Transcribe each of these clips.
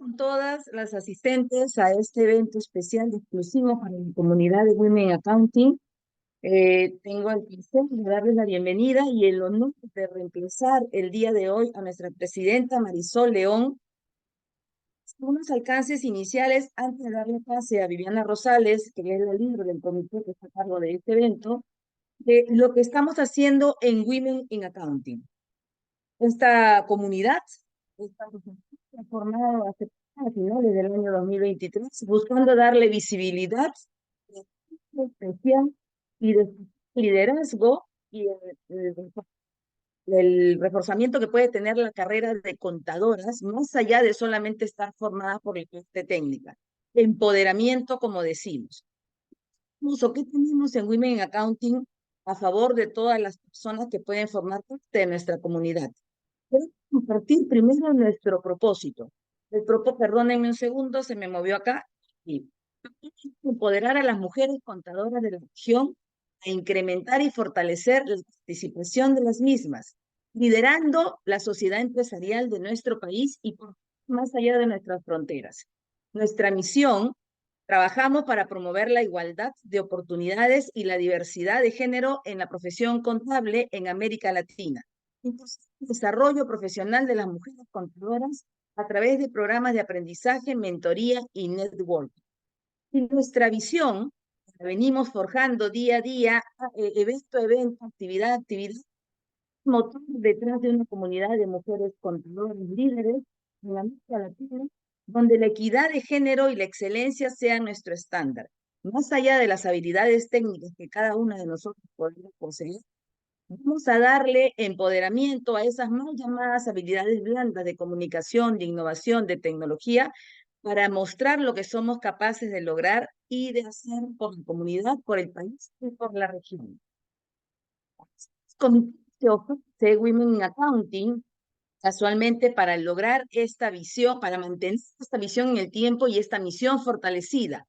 con todas las asistentes a este evento especial y exclusivo para la comunidad de Women Accounting. Tengo el placer de darles la bienvenida y el honor de reemplazar el día de hoy a nuestra presidenta Marisol León. Unos alcances iniciales antes de darle pase a Viviana Rosales, que es la líder del comité que está a cargo de este evento, de lo que estamos haciendo en Women in Accounting. Esta comunidad está formada a finales del año 2023, buscando darle visibilidad especial y de liderazgo y el reforzamiento que puede tener la carrera de contadoras, más allá de solamente estar formada por la parte técnica. Empoderamiento, como decimos. ¿Qué tenemos en Women in Accounting a favor de todas las personas que pueden formar parte de nuestra comunidad? Quiero compartir primero nuestro propósito. Perdónenme un segundo, se me movió acá. Sí. Empoderar a las mujeres contadoras de la región a incrementar y fortalecer la participación de las mismas, liderando la sociedad empresarial de nuestro país y más allá de nuestras fronteras. Nuestra misión: trabajamos para promover la igualdad de oportunidades y la diversidad de género en la profesión contable en América Latina. Entonces, el desarrollo profesional de las mujeres contadoras a través de programas de aprendizaje, mentoría y networking. Y nuestra visión, la venimos forjando día a día, evento a evento, actividad a actividad, motor detrás de una comunidad de mujeres contadoras líderes en la América Latina, donde la equidad de género y la excelencia sean nuestro estándar. Más allá de las habilidades técnicas que cada una de nosotros podemos poseer, vamos a darle empoderamiento a esas mal llamadas habilidades blandas de comunicación, de innovación, de tecnología, para mostrar lo que somos capaces de lograr y de hacer por la comunidad, por el país y por la región. Comité que ofrece Women in Accounting, casualmente para lograr esta visión, para mantener esta visión en el tiempo y esta misión fortalecida.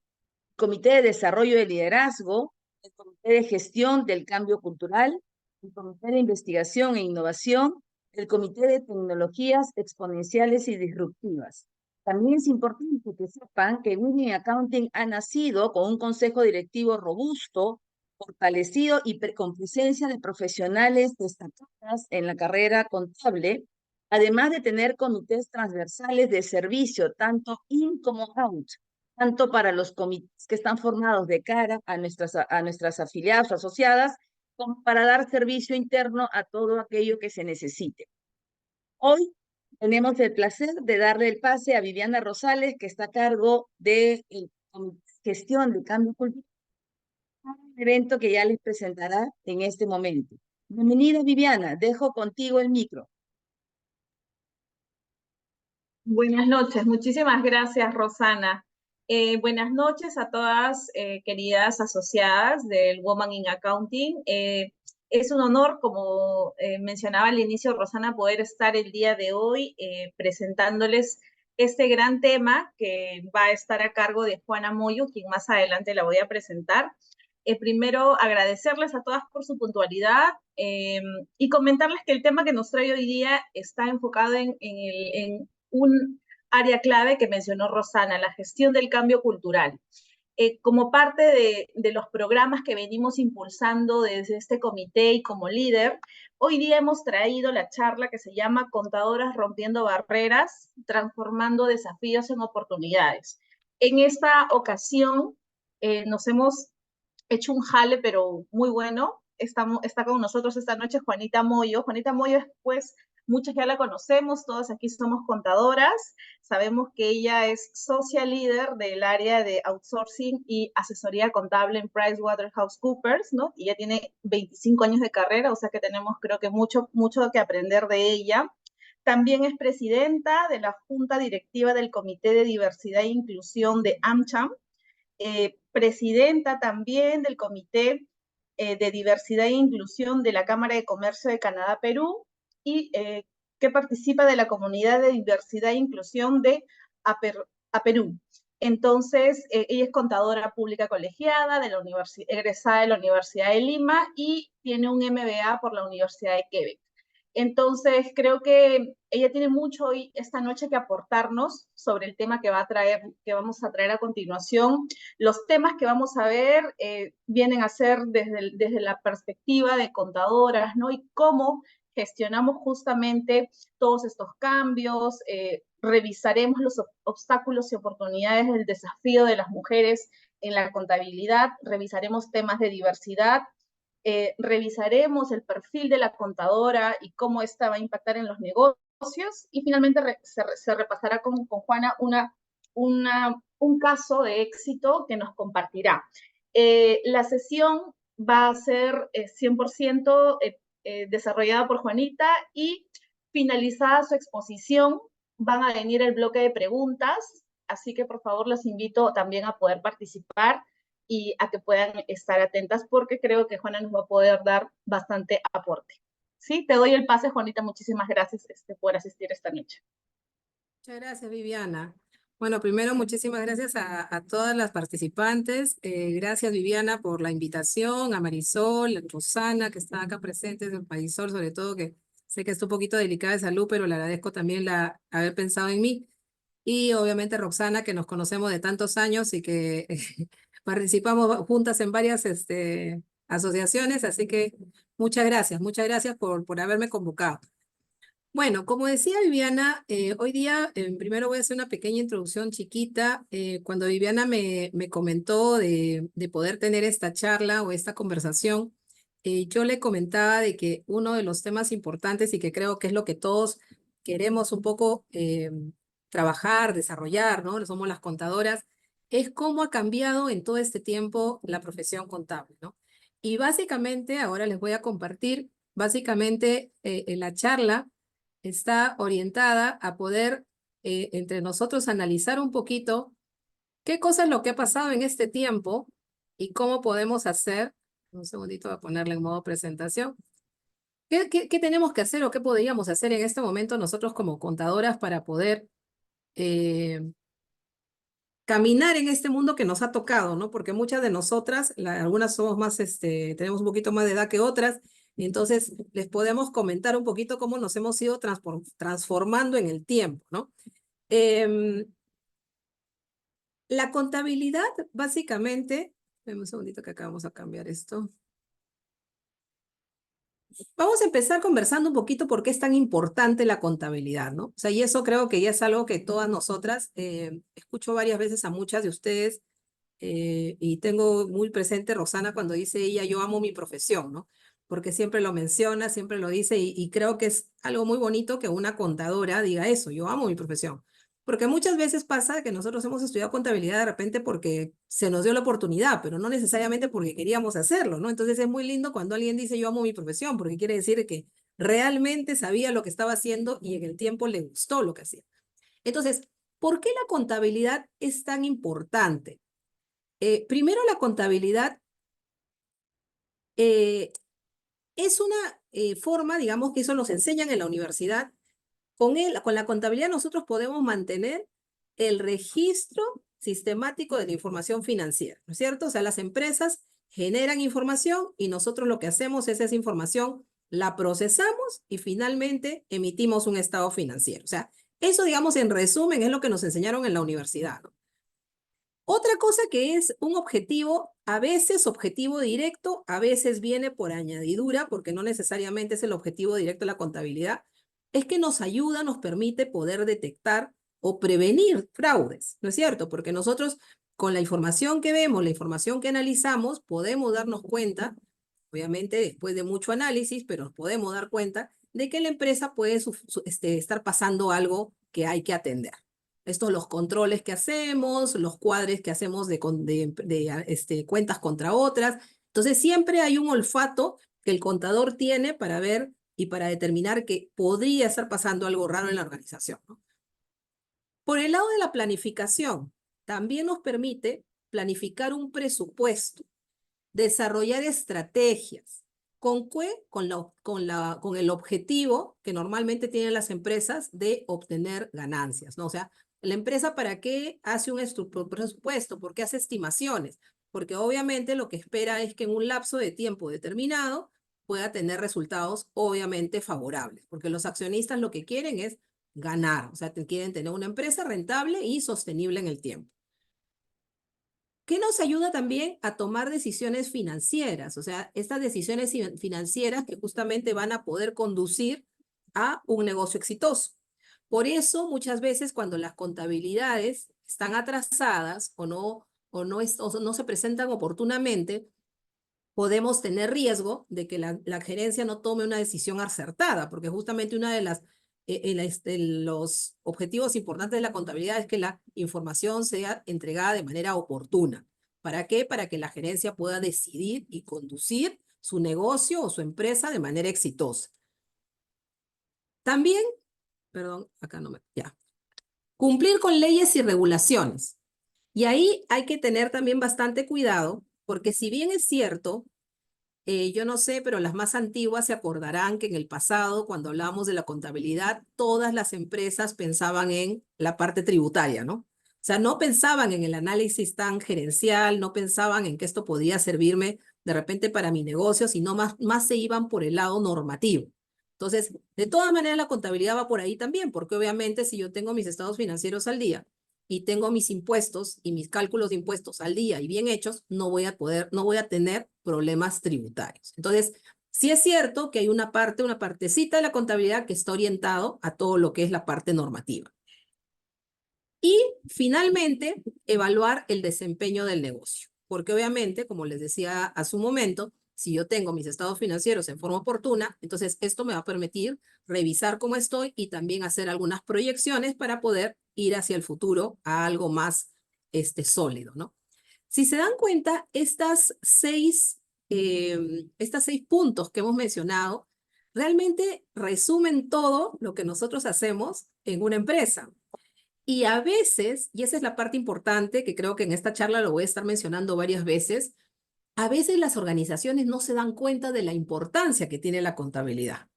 Comité de Desarrollo de Liderazgo, el Comité de Gestión del Cambio Cultural, el Comité de Investigación e Innovación, el Comité de Tecnologías Exponenciales y Disruptivas. También es importante que sepan que Women in Accounting ha nacido con un consejo directivo robusto, fortalecido y con presencia de profesionales destacadas en la carrera contable, además de tener comités transversales de servicio, tanto in como out, tanto para los comités que están formados de cara a nuestras afiliadas o asociadas, como para dar servicio interno a todo aquello que se necesite. Hoy tenemos el placer de darle el pase a Viviana Rosales, que está a cargo de gestión de cambio cultural, un evento que ya les presentará en este momento. Bienvenida, Viviana, dejo contigo el micro. Buenas noches, muchísimas gracias, Rosana. Buenas noches a todas queridas asociadas del Women in Accounting. Es un honor, como mencionaba al inicio Rosana, poder estar el día de hoy presentándoles este gran tema que va a estar a cargo de Juana Moyo, quien más adelante la voy a presentar. Primero, agradecerles a todas por su puntualidad y comentarles que el tema que nos trae hoy día está enfocado en un área clave que mencionó Rosana, la gestión del cambio cultural. Como parte de los programas que venimos impulsando desde este comité y como líder, hoy día hemos traído la charla que se llama Contadoras rompiendo barreras, transformando desafíos en oportunidades. En esta ocasión nos hemos hecho un jale, pero muy bueno. Está con nosotros esta noche Juanita Moyo. Juanita Moyo es, pues, muchas ya la conocemos, todas aquí somos contadoras. Sabemos que ella es social líder del área de outsourcing y asesoría contable en PricewaterhouseCoopers, ¿no? Y ella tiene 25 años de carrera, o sea que tenemos, creo que mucho que aprender de ella. También es presidenta de la Junta Directiva del Comité de Diversidad e Inclusión de AmCham, presidenta también del Comité de Diversidad e Inclusión de la Cámara de Comercio de Canadá-Perú y que participa de la Comunidad de Diversidad e Inclusión de Perú. Entonces, ella es contadora pública colegiada, egresada de la Universidad de Lima y tiene un MBA por la Universidad de Quebec. Entonces, creo que ella tiene mucho hoy, esta noche, que aportarnos sobre el tema que vamos a traer a continuación. Los temas que vamos a ver vienen a ser desde la perspectiva de contadoras, ¿no? Y cómo gestionamos justamente todos estos cambios, revisaremos los obstáculos y oportunidades del desafío de las mujeres en la contabilidad, revisaremos temas de diversidad, revisaremos el perfil de la contadora y cómo esta va a impactar en los negocios, y finalmente se repasará con Juana un caso de éxito que nos compartirá. La sesión va a ser 100% desarrollada por Juanita, y finalizada su exposición van a venir el bloque de preguntas, así que por favor los invito también a poder participar y a que puedan estar atentas, porque creo que Juana nos va a poder dar bastante aporte. Sí, te doy el pase, Juanita. Muchísimas gracias por asistir esta noche. Muchas gracias, Viviana. Bueno, primero, muchísimas gracias a todas las participantes. Gracias, Viviana, por la invitación, a Marisol, a Rosana, que están acá presentes, a Marisol, sobre todo, que sé que está un poquito delicada de salud, pero le agradezco también haber pensado en mí. Y obviamente Roxana, que nos conocemos de tantos años y que participamos juntas en varias asociaciones, así que muchas gracias por haberme convocado. Bueno, como decía Viviana, hoy día primero voy a hacer una pequeña introducción chiquita. Cuando Viviana me comentó de poder tener esta charla o esta conversación, yo le comentaba de que uno de los temas importantes y que creo que es lo que todos queremos un poco trabajar, desarrollar, ¿no? Somos las contadoras, es cómo ha cambiado en todo este tiempo la profesión contable, ¿no? Y básicamente, ahora les voy a compartir, básicamente en la charla está orientada a poder entre nosotros analizar un poquito qué cosa es lo que ha pasado en este tiempo y cómo podemos hacer, un segundito voy a ponerle en modo presentación, qué tenemos que hacer o qué podríamos hacer en este momento nosotros como contadoras para poder caminar en este mundo que nos ha tocado, ¿no? Porque muchas de nosotras, algunas somos más, tenemos un poquito más de edad que otras, y entonces les podemos comentar un poquito cómo nos hemos ido transformando en el tiempo, ¿no? La contabilidad, básicamente, dame un segundito que acá vamos a cambiar esto. Vamos a empezar conversando un poquito por qué es tan importante la contabilidad, ¿no? O sea, y eso creo que ya es algo que todas nosotras, escucho varias veces a muchas de ustedes, y tengo muy presente Rosana cuando dice ella, yo amo mi profesión, ¿no? Porque siempre lo menciona, siempre lo dice, y creo que es algo muy bonito que una contadora diga eso, yo amo mi profesión. Porque muchas veces pasa que nosotros hemos estudiado contabilidad de repente porque se nos dio la oportunidad, pero no necesariamente porque queríamos hacerlo, ¿no? Entonces es muy lindo cuando alguien dice yo amo mi profesión, porque quiere decir que realmente sabía lo que estaba haciendo y en el tiempo le gustó lo que hacía. Entonces, ¿por qué la contabilidad es tan importante? Primero, la contabilidad es una forma, digamos, que eso nos enseñan en la universidad. Con la contabilidad nosotros podemos mantener el registro sistemático de la información financiera, ¿no es cierto? O sea, las empresas generan información y nosotros lo que hacemos es esa información, la procesamos y finalmente emitimos un estado financiero. O sea, eso, digamos, en resumen, es lo que nos enseñaron en la universidad, ¿no? Otra cosa que es un objetivo, a veces objetivo directo, a veces viene por añadidura, porque no necesariamente es el objetivo directo de la contabilidad, es que nos ayuda, nos permite poder detectar o prevenir fraudes, ¿no es cierto? Porque nosotros con la información que vemos, la información que analizamos, podemos darnos cuenta, obviamente después de mucho análisis, pero nos podemos dar cuenta de que la empresa puede estar pasando algo que hay que atender. Estos los controles que hacemos, los cuadres que hacemos de cuentas contra otras. Entonces siempre hay un olfato que el contador tiene para ver y para determinar que podría estar pasando algo raro en la organización, ¿no? Por el lado de la planificación, también nos permite planificar un presupuesto, desarrollar estrategias. ¿Con qué? Con el objetivo que normalmente tienen las empresas de obtener ganancias, ¿no? O sea, la empresa ¿para qué hace un presupuesto? ¿Por qué hace estimaciones? Porque obviamente lo que espera es que en un lapso de tiempo determinado pueda tener resultados obviamente favorables, porque los accionistas lo que quieren es ganar, o sea, quieren tener una empresa rentable y sostenible en el tiempo. ¿Qué nos ayuda también a tomar decisiones financieras? O sea, estas decisiones financieras que justamente van a poder conducir a un negocio exitoso. Por eso, muchas veces cuando las contabilidades están atrasadas o no se presentan oportunamente, podemos tener riesgo de que la gerencia no tome una decisión acertada, porque justamente una de los objetivos importantes de la contabilidad es que la información sea entregada de manera oportuna. ¿Para qué? Para que la gerencia pueda decidir y conducir su negocio o su empresa de manera exitosa. También, perdón, acá no me, ya. Cumplir con leyes y regulaciones. Y ahí hay que tener también bastante cuidado, porque si bien es cierto, yo no sé, pero las más antiguas se acordarán que en el pasado, cuando hablábamos de la contabilidad, todas las empresas pensaban en la parte tributaria, ¿no? O sea, no pensaban en el análisis tan gerencial, no pensaban en que esto podía servirme de repente para mi negocio, sino más se iban por el lado normativo. Entonces, de todas maneras, la contabilidad va por ahí también, porque obviamente si yo tengo mis estados financieros al día y tengo mis impuestos y mis cálculos de impuestos al día y bien hechos, no voy a tener problemas tributarios. Entonces, sí es cierto que hay una partecita de la contabilidad que está orientado a todo lo que es la parte normativa. Y finalmente, evaluar el desempeño del negocio. Porque obviamente, como les decía hace un momento, si yo tengo mis estados financieros en forma oportuna, entonces esto me va a permitir revisar cómo estoy y también hacer algunas proyecciones para poder ir hacia el futuro a algo más sólido, ¿no? Si se dan cuenta, estos 6 puntos que hemos mencionado realmente resumen todo lo que nosotros hacemos en una empresa. Y a veces, y esa es la parte importante que creo que en esta charla lo voy a estar mencionando varias veces, a veces las organizaciones no se dan cuenta de la importancia que tiene la contabilidad.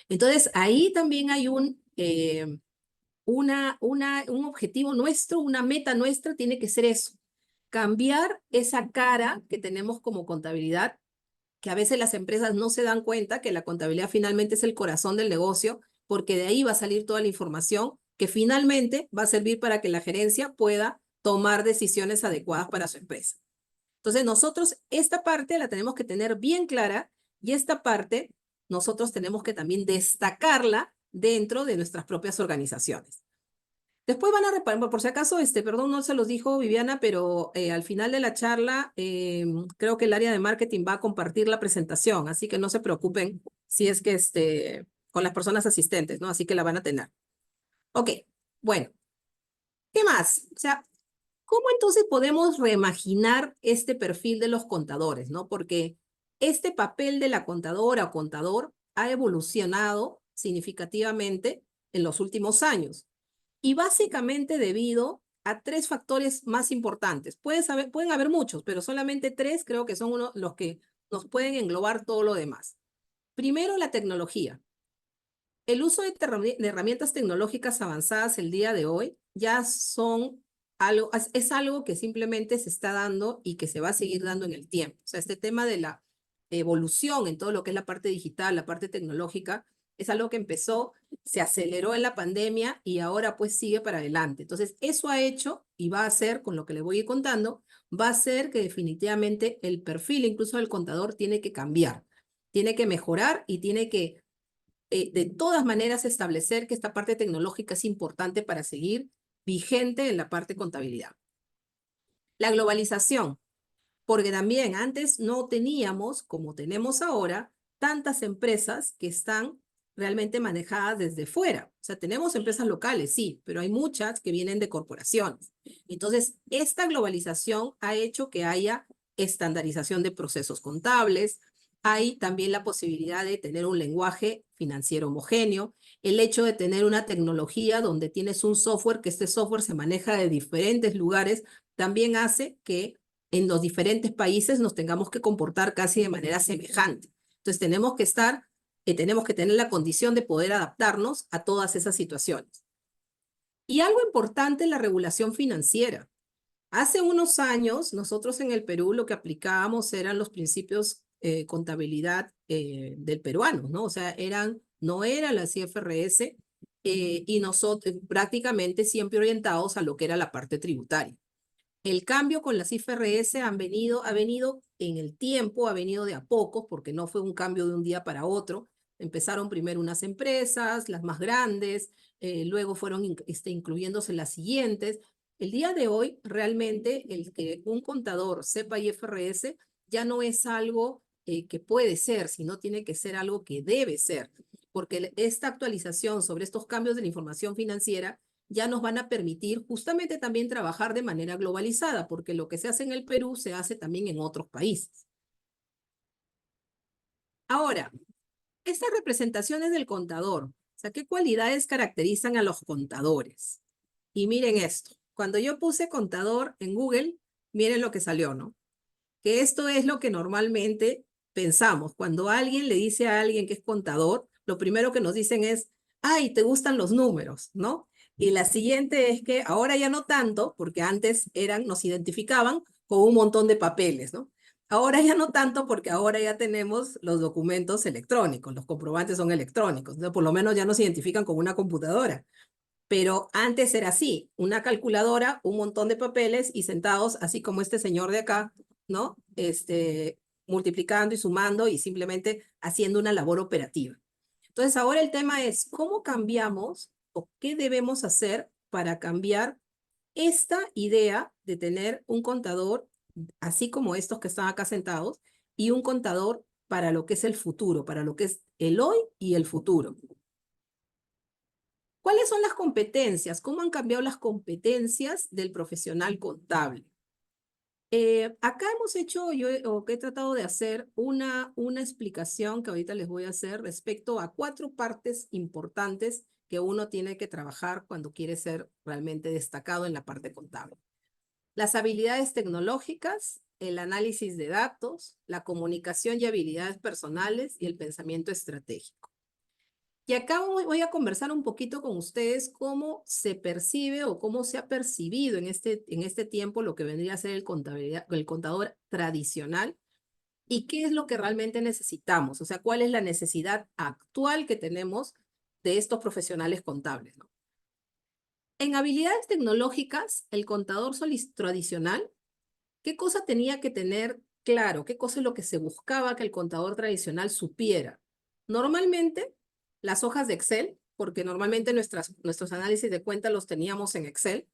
Entonces, ahí también hay un objetivo nuestro, una meta nuestra, tiene que ser eso, cambiar esa cara que tenemos como contabilidad, que a veces las empresas no se dan cuenta que la contabilidad finalmente es el corazón del negocio, porque de ahí va a salir toda la información que finalmente va a servir para que la gerencia pueda tomar decisiones adecuadas para su empresa. Entonces nosotros esta parte la tenemos que tener bien clara y esta parte nosotros tenemos que también destacarla dentro de nuestras propias organizaciones. Después van a reparar, por si acaso, perdón, no se los dijo Viviana, pero al final de la charla creo que el área de marketing va a compartir la presentación, así que no se preocupen si es que con las personas asistentes, ¿no? Así que la van a tener. Ok, bueno, ¿qué más? O sea, ¿cómo entonces podemos reimaginar este perfil de los contadores, ¿no? Porque este papel de la contadora o contador ha evolucionado significativamente en los últimos años. Y básicamente debido a 3 factores más importantes. Pueden haber muchos, pero solamente 3 creo que son los que nos pueden englobar todo lo demás. Primero, la tecnología. El uso de herramientas tecnológicas avanzadas el día de hoy ya es algo que simplemente se está dando y que se va a seguir dando en el tiempo. O sea, este tema de la evolución en todo lo que es la parte digital, la parte tecnológica, es algo que empezó, se aceleró en la pandemia y ahora pues sigue para adelante. Entonces, eso ha hecho y va a hacer, con lo que les voy a ir contando, va a hacer que definitivamente el perfil incluso del contador tiene que cambiar, tiene que mejorar y tiene que de todas maneras establecer que esta parte tecnológica es importante para seguir vigente en la parte contabilidad. La globalización, porque también antes no teníamos, como tenemos ahora, tantas empresas que están realmente manejadas desde fuera. O sea, tenemos empresas locales, sí, pero hay muchas que vienen de corporaciones. Entonces, esta globalización ha hecho que haya estandarización de procesos contables, hay también la posibilidad de tener un lenguaje financiero homogéneo, el hecho de tener una tecnología donde tienes un software, que este software se maneja de diferentes lugares, también hace que en los diferentes países nos tengamos que comportar casi de manera semejante. Entonces tenemos que tener la condición de poder adaptarnos a todas esas situaciones. Y algo importante es la regulación financiera. Hace unos años, nosotros en el Perú lo que aplicábamos eran los principios contabilidad del peruano, ¿no? O sea, no eran las IFRS y nosotros prácticamente siempre orientados a lo que era la parte tributaria. El cambio con las IFRS ha venido en el tiempo, ha venido de a poco, porque no fue un cambio de un día para otro. Empezaron primero unas empresas, las más grandes, luego fueron incluyéndose las siguientes. El día de hoy, realmente, el que un contador sepa IFRS ya no es algo que puede ser, sino tiene que ser algo que debe ser, porque esta actualización sobre estos cambios de la información financiera ya nos van a permitir justamente también trabajar de manera globalizada, porque lo que se hace en el Perú se hace también en otros países. Ahora, estas representaciones del contador, o sea, ¿qué cualidades caracterizan a los contadores? Y miren esto, cuando yo puse contador en Google, miren lo que salió, ¿no? Que esto es lo que normalmente pensamos. Cuando alguien le dice a alguien que es contador, lo primero que nos dicen es, ay, te gustan los números, ¿no? Y la siguiente es que ahora ya no tanto, porque antes nos identificaban con un montón de papeles, ¿no? Ahora ya no tanto porque ahora ya tenemos los documentos electrónicos, los comprobantes son electrónicos, entonces por lo menos ya nos identifican con una computadora. Pero antes era así, una calculadora, un montón de papeles y sentados, así como este señor de acá, ¿no? Multiplicando y sumando y simplemente haciendo una labor operativa. Entonces ahora el tema es, ¿cómo cambiamos o qué debemos hacer para cambiar esta idea de tener un contador, así como estos que están acá sentados, y un contador para lo que es el futuro, para lo que es el hoy y el futuro? ¿Cuáles son las competencias? ¿Cómo han cambiado las competencias del profesional contable? Acá hemos hecho, o que he tratado de hacer una explicación que ahorita les voy a hacer respecto a 4 partes importantes que uno tiene que trabajar cuando quiere ser realmente destacado en la parte contable. Las habilidades tecnológicas, el análisis de datos, la comunicación y habilidades personales y el pensamiento estratégico. Y acá voy a conversar un poquito con ustedes cómo se percibe o cómo se ha percibido en este tiempo lo que vendría a ser el contador tradicional y qué es lo que realmente necesitamos, o sea, cuál es la necesidad actual que tenemos de estos profesionales contables, ¿no? En habilidades tecnológicas, el contador tradicional, ¿qué cosa tenía que tener claro? ¿Qué cosa es lo que se buscaba que el contador tradicional supiera? Normalmente, las hojas de Excel, porque normalmente nuestros análisis de cuentas los teníamos en Excel,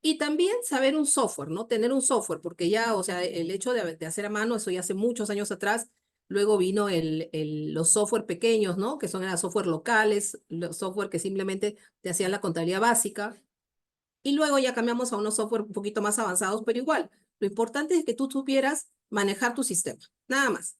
y también saber un software, ¿no? Tener un software, porque ya, o sea, el hecho de hacer a mano, eso ya hace muchos años atrás, luego vino los software pequeños, ¿no? Que son los software locales, los software que simplemente te hacían la contabilidad básica, y luego ya cambiamos a unos software un poquito más avanzados, pero igual, lo importante es que tú supieras manejar tu sistema, nada más.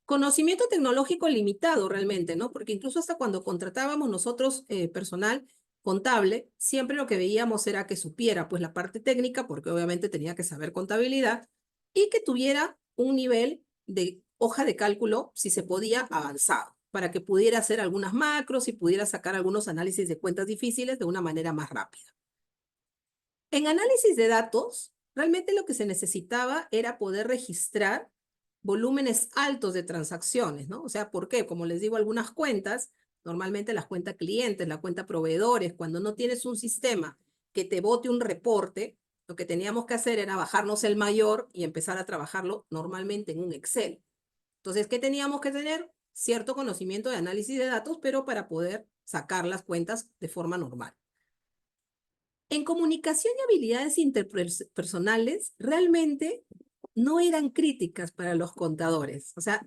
Conocimiento tecnológico limitado realmente, ¿no? Porque incluso hasta cuando contratábamos nosotros personal contable, siempre lo que veíamos era que supiera pues la parte técnica, porque obviamente tenía que saber contabilidad, y que tuviera un nivel de hoja de cálculo, si se podía, avanzado, para que pudiera hacer algunas macros y pudiera sacar algunos análisis de cuentas difíciles de una manera más rápida. En análisis de datos, realmente lo que se necesitaba era poder registrar volúmenes altos de transacciones, ¿no? O sea, ¿por qué? Como les digo, algunas cuentas, normalmente las cuentas clientes, la cuenta proveedores, cuando no tienes un sistema que te bote un reporte, lo que teníamos que hacer era bajarnos el mayor y empezar a trabajarlo normalmente en un Excel. Entonces, ¿qué teníamos que tener? Cierto conocimiento de análisis de datos, pero para poder sacar las cuentas de forma normal. En comunicación y habilidades interpersonales, realmente no eran críticas para los contadores. O sea,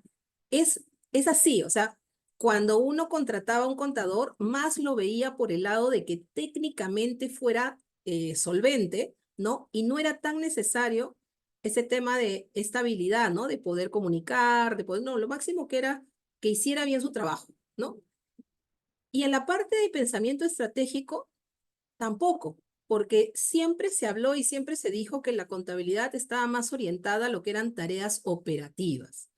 es así. O sea, cuando uno contrataba a un contador, más lo veía por el lado de que técnicamente fuera solvente, ¿no? Y no era tan necesario ese tema de esta habilidad, ¿no? De poder comunicar, no, lo máximo que era que hiciera bien su trabajo, ¿no? Y en la parte de pensamiento estratégico, tampoco, porque siempre se habló y siempre se dijo que la contabilidad estaba más orientada a lo que eran tareas operativas.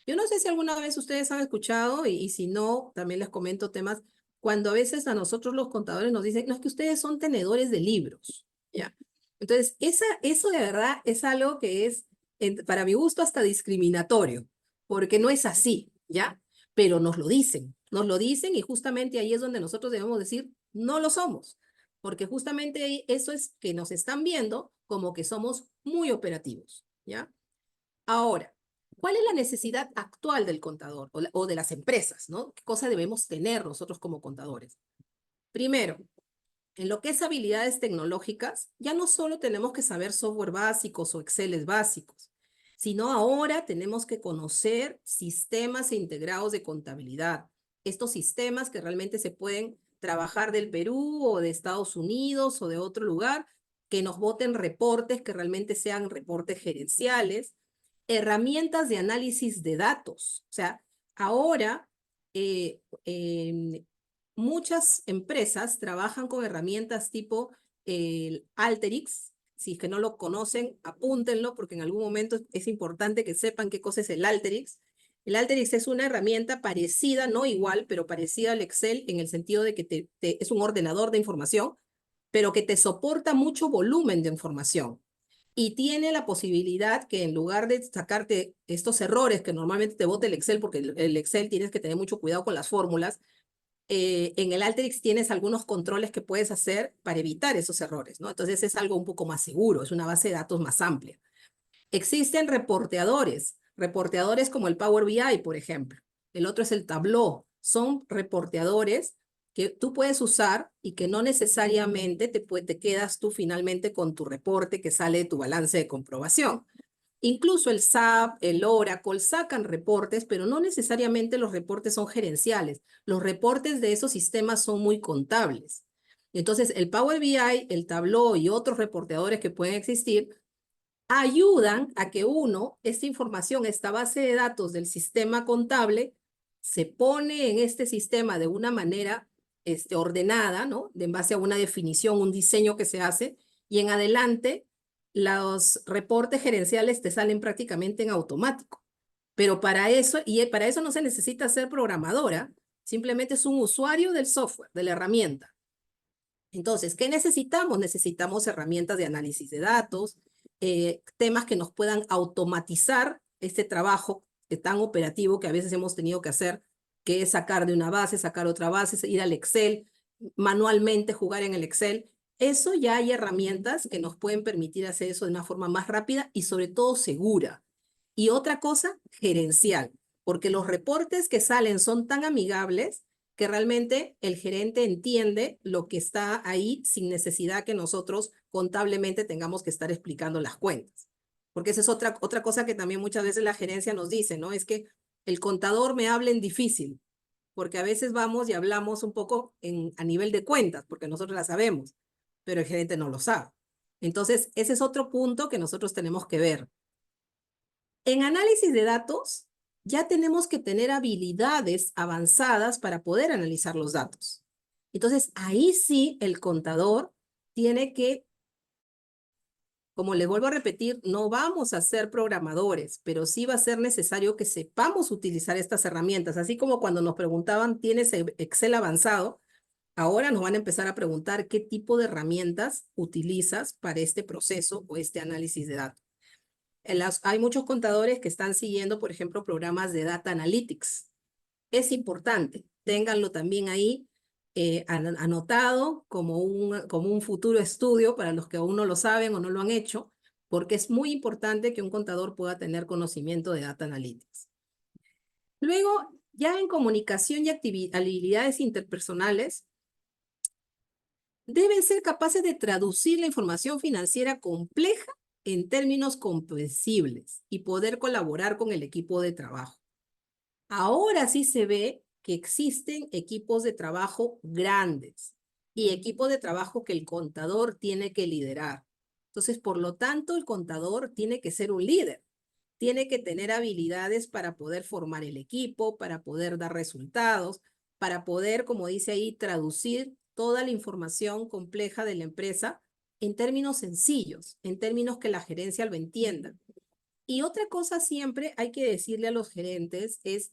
Yo no sé si alguna vez ustedes han escuchado, y si no, también les comento temas, cuando a veces a nosotros los contadores nos dicen, no, es que ustedes son tenedores de libros, ¿ya? Entonces, eso de verdad es algo que es, para mi gusto, hasta discriminatorio, porque no es así. ¿ya? Pero nos lo dicen y justamente ahí es donde nosotros debemos decir, no lo somos, porque justamente eso es que nos están viendo como que somos muy operativos, ¿ya? Ahora, ¿cuál es la necesidad actual del contador o de las empresas, ¿no? ¿Qué cosa debemos tener nosotros como contadores? Primero, en lo que es habilidades tecnológicas, ya no solo tenemos que saber software básicos o Exceles básicos, sino ahora tenemos que conocer sistemas integrados de contabilidad. Estos sistemas que realmente se pueden trabajar del Perú o de Estados Unidos o de otro lugar, que nos boten reportes que realmente sean reportes gerenciales, herramientas de análisis de datos. O sea, ahora eh, em, muchas empresas trabajan con herramientas tipo el Alteryx. Si es que no lo conocen, apúntenlo porque en algún momento es importante que sepan qué cosa es el Alteryx. El Alteryx es una herramienta parecida, no igual, pero parecida al Excel en el sentido de que es un ordenador de información, pero que te soporta mucho volumen de información. Y tiene la posibilidad que en lugar de sacarte estos errores que normalmente te bota el Excel, porque el Excel tienes que tener mucho cuidado con las fórmulas, en el Alteryx tienes algunos controles que puedes hacer para evitar esos errores, ¿no? Entonces es algo un poco más seguro, es una base de datos más amplia. Existen reporteadores como el Power BI, por ejemplo. El otro es el Tableau. Son reporteadores que tú puedes usar y que no necesariamente te quedas tú finalmente con tu reporte que sale de tu balance de comprobación. Incluso el SAP, el Oracle sacan reportes, pero no necesariamente los reportes son gerenciales. Los reportes de esos sistemas son muy contables. Entonces, el Power BI, el Tableau y otros reporteadores que pueden existir ayudan a que esta información, esta base de datos del sistema contable, se pone en este sistema de una manera ordenada, ¿no? En base a una definición, un diseño que se hace, y en adelante los reportes gerenciales te salen prácticamente en automático. Pero para eso no se necesita ser programadora, simplemente es un usuario del software, de la herramienta. Entonces, ¿qué necesitamos? Necesitamos herramientas de análisis de datos, temas que nos puedan automatizar este trabajo tan operativo que a veces hemos tenido que hacer, que es sacar de una base, sacar otra base, ir al Excel, manualmente jugar en el Excel. Eso ya hay herramientas que nos pueden permitir hacer eso de una forma más rápida y sobre todo segura. Y otra cosa, gerencial, porque los reportes que salen son tan amigables que realmente el gerente entiende lo que está ahí sin necesidad que nosotros contablemente tengamos que estar explicando las cuentas. Porque esa es otra cosa que también muchas veces la gerencia nos dice, ¿no? Es que el contador me habla en difícil, porque a veces vamos y hablamos un poco a nivel de cuentas, porque nosotros las sabemos, pero el gerente no lo sabe. Entonces, ese es otro punto que nosotros tenemos que ver. En análisis de datos, ya tenemos que tener habilidades avanzadas para poder analizar los datos. Entonces, ahí sí el contador tiene que, como les vuelvo a repetir, no vamos a ser programadores, pero sí va a ser necesario que sepamos utilizar estas herramientas. Así como cuando nos preguntaban, ¿tienes Excel avanzado? Ahora nos van a empezar a preguntar qué tipo de herramientas utilizas para este proceso o este análisis de datos. Hay muchos contadores que están siguiendo, por ejemplo, programas de Data Analytics. Es importante, ténganlo también ahí anotado como un futuro estudio para los que aún no lo saben o no lo han hecho, porque es muy importante que un contador pueda tener conocimiento de Data Analytics. Luego, ya en comunicación y habilidades interpersonales, deben ser capaces de traducir la información financiera compleja en términos comprensibles y poder colaborar con el equipo de trabajo. Ahora sí se ve que existen equipos de trabajo grandes y equipos de trabajo que el contador tiene que liderar. Entonces, por lo tanto, el contador tiene que ser un líder. Tiene que tener habilidades para poder formar el equipo, para poder dar resultados, para poder, como dice ahí, traducir toda la información compleja de la empresa en términos sencillos, en términos que la gerencia lo entienda. Y otra cosa siempre hay que decirle a los gerentes es,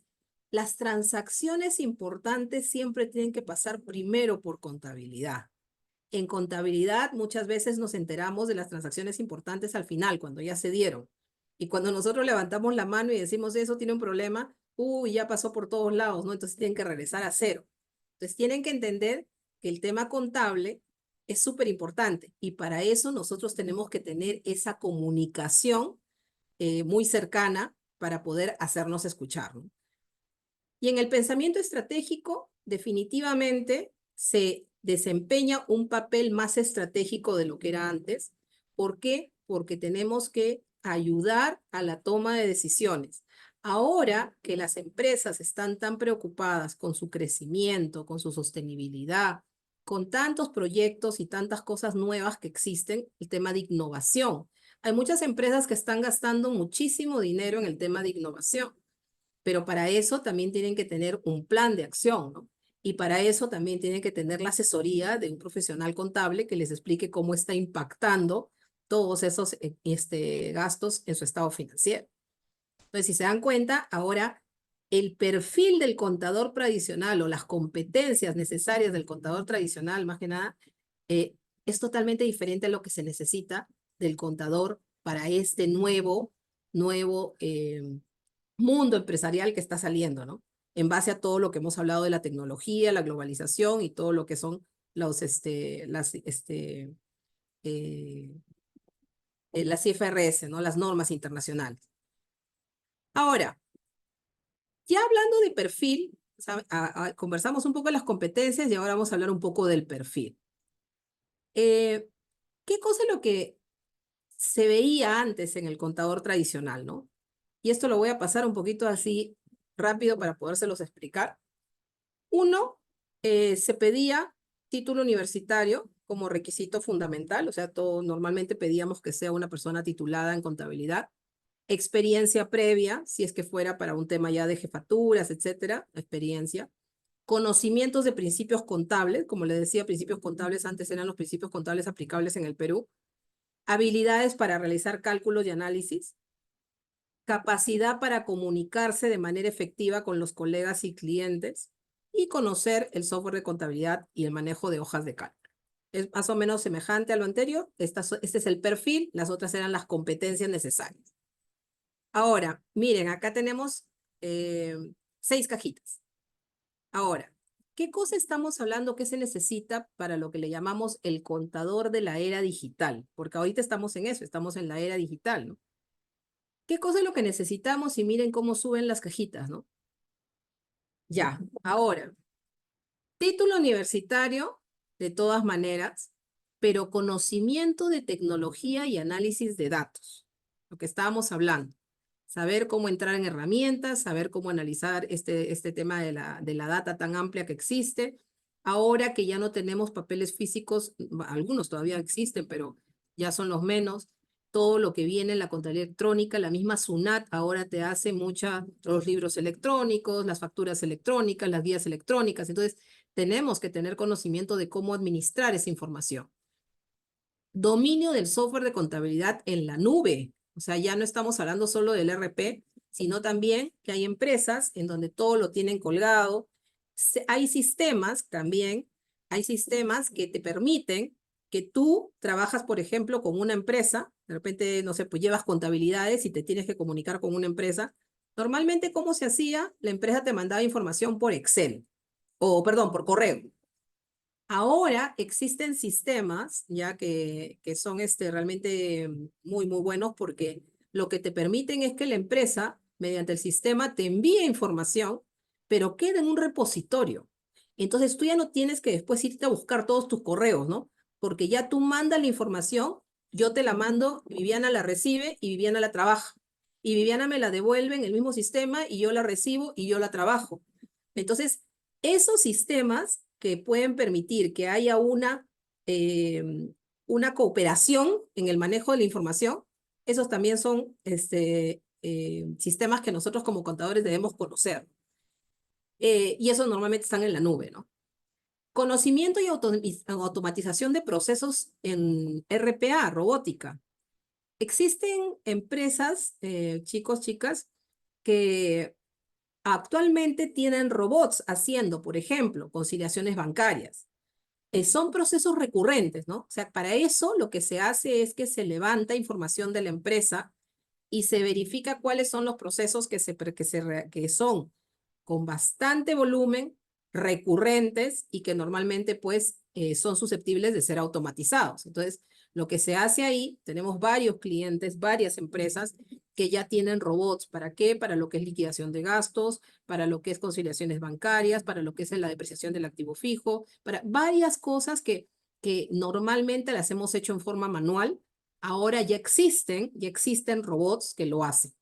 las transacciones importantes siempre tienen que pasar primero por contabilidad. En contabilidad muchas veces nos enteramos de las transacciones importantes al final, cuando ya se dieron. Y cuando nosotros levantamos la mano y decimos eso tiene un problema, uy, ya pasó por todos lados, ¿no? Entonces tienen que regresar a cero. Entonces tienen que entender que el tema contable es súper importante y para eso nosotros tenemos que tener esa comunicación muy cercana para poder hacernos escuchar, ¿no? Y en el pensamiento estratégico, definitivamente se desempeña un papel más estratégico de lo que era antes. ¿Por qué? Porque tenemos que ayudar a la toma de decisiones. Ahora que las empresas están tan preocupadas con su crecimiento, con su sostenibilidad, con tantos proyectos y tantas cosas nuevas que existen, el tema de innovación. Hay muchas empresas que están gastando muchísimo dinero en el tema de innovación, pero para eso también tienen que tener un plan de acción, ¿no? Y para eso también tienen que tener la asesoría de un profesional contable que les explique cómo está impactando todos esos gastos en su estado financiero. Entonces, si se dan cuenta, ahora el perfil del contador tradicional o las competencias necesarias del contador tradicional, más que nada, es totalmente diferente a lo que se necesita del contador para este nuevo mundo empresarial que está saliendo, ¿no? En base a todo lo que hemos hablado de la tecnología, la globalización y todo lo que son las IFRS, ¿no? Las normas internacionales. Ahora, ya hablando de perfil, conversamos un poco de las competencias y ahora vamos a hablar un poco del perfil. ¿Qué cosa es lo que se veía antes en el contador tradicional, ¿no? Y esto lo voy a pasar un poquito así rápido para podérselos explicar. Uno, se pedía título universitario como requisito fundamental, o sea, normalmente pedíamos que sea una persona titulada en contabilidad, experiencia previa, si es que fuera para un tema ya de jefaturas, etcétera, experiencia, conocimientos de principios contables, como les decía, principios contables antes eran los principios contables aplicables en el Perú, habilidades para realizar cálculos y análisis, capacidad para comunicarse de manera efectiva con los colegas y clientes y conocer el software de contabilidad y el manejo de hojas de cálculo. Es más o menos semejante a lo anterior. Este es el perfil, las otras eran las competencias necesarias. Ahora, miren, acá tenemos 6 cajitas. Ahora, ¿qué cosa estamos hablando que se necesita para lo que le llamamos el contador de la era digital? Porque ahorita estamos en eso, estamos en la era digital, ¿no? ¿Qué cosa es lo que necesitamos? Y miren cómo suben las cajitas, ¿no? Ya, ahora, título universitario, de todas maneras, pero conocimiento de tecnología y análisis de datos, lo que estábamos hablando. Saber cómo entrar en herramientas, saber cómo analizar este tema de la data tan amplia que existe. Ahora que ya no tenemos papeles físicos, algunos todavía existen, pero ya son los menos. Todo lo que viene en la contabilidad electrónica, la misma SUNAT ahora te hace los libros electrónicos, las facturas electrónicas, las guías electrónicas. Entonces, tenemos que tener conocimiento de cómo administrar esa información. Dominio del software de contabilidad en la nube. O sea, ya no estamos hablando solo del ERP, sino también que hay empresas en donde todo lo tienen colgado. Hay sistemas también, hay sistemas que te permiten que tú trabajas, por ejemplo, con una empresa, de repente, no sé, pues llevas contabilidades y te tienes que comunicar con una empresa. Normalmente, ¿cómo se hacía? La empresa te mandaba información por Excel, o perdón, por correo. Ahora existen sistemas ya que son realmente muy, muy buenos porque lo que te permiten es que la empresa, mediante el sistema, te envíe información, pero queda en un repositorio. Entonces tú ya no tienes que después irte a buscar todos tus correos, ¿no? Porque ya tú mandas la información, yo te la mando, Viviana la recibe y Viviana la trabaja. Y Viviana me la devuelve en el mismo sistema y yo la recibo y yo la trabajo. Entonces, esos sistemas que pueden permitir que haya una cooperación en el manejo de la información, esos también son sistemas que nosotros como contadores debemos conocer. Y esos normalmente están en la nube, ¿no? Conocimiento y automatización de procesos en RPA, robótica. Existen empresas, chicos, chicas, que actualmente tienen robots haciendo, por ejemplo, conciliaciones bancarias. Son procesos recurrentes, ¿no? O sea, para eso lo que se hace es que se levanta información de la empresa y se verifica cuáles son los procesos que son con bastante volumen, recurrentes y que normalmente pues son susceptibles de ser automatizados. Entonces, lo que se hace ahí, tenemos varios clientes, varias empresas que ya tienen robots. ¿Para qué? Para lo que es liquidación de gastos, para lo que es conciliaciones bancarias, para lo que es la depreciación del activo fijo, para varias cosas que normalmente las hemos hecho en forma manual. Ahora ya existen robots que lo hacen.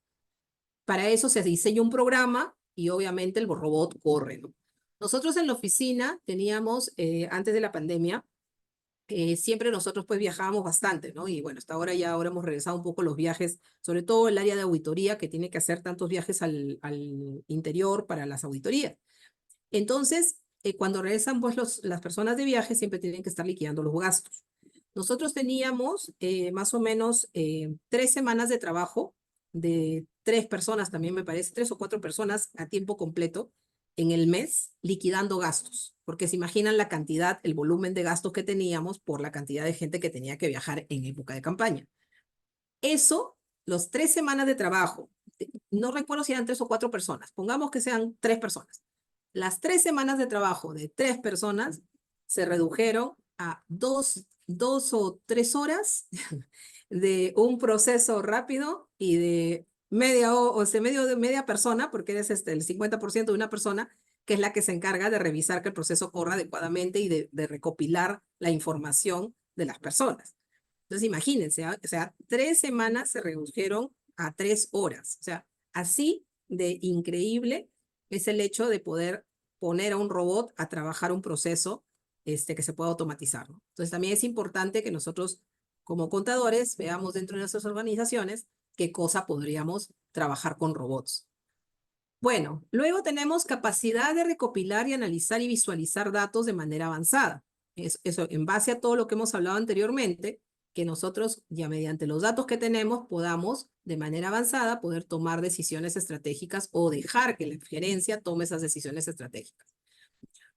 Para eso se diseña un programa y obviamente el robot corre, ¿no? Nosotros en la oficina teníamos, antes de la pandemia, siempre nosotros pues viajábamos bastante, ¿no? Y bueno, hasta ahora hemos regresado un poco los viajes, sobre todo el área de auditoría, que tiene que hacer tantos viajes al interior para las auditorías. Entonces, cuando regresan pues las personas de viaje, siempre tienen que estar liquidando los gastos. Nosotros teníamos más o menos 3 semanas de trabajo de 3 personas, también me parece, 3 o 4 personas a tiempo completo en el mes liquidando gastos, porque se imaginan la cantidad, el volumen de gastos que teníamos por la cantidad de gente que tenía que viajar en época de campaña. Eso, los 3 semanas de trabajo, no recuerdo si eran 3 o 4 personas, pongamos que sean 3 personas. Las 3 semanas de trabajo de 3 personas se redujeron a dos o 3 horas de un proceso rápido y de media persona, porque eres el 50% de una persona, que es la que se encarga de revisar que el proceso corra adecuadamente y de recopilar la información de las personas. Entonces, imagínense, o sea, 3 semanas se redujeron a 3 horas. O sea, así de increíble es el hecho de poder poner a un robot a trabajar un proceso que se pueda automatizar, ¿no? Entonces, también es importante que nosotros, como contadores, veamos dentro de nuestras organizaciones qué cosa podríamos trabajar con robots. Bueno, luego tenemos capacidad de recopilar y analizar y visualizar datos de manera avanzada. Eso en base a todo lo que hemos hablado anteriormente, que nosotros ya mediante los datos que tenemos podamos de manera avanzada poder tomar decisiones estratégicas o dejar que la gerencia tome esas decisiones estratégicas.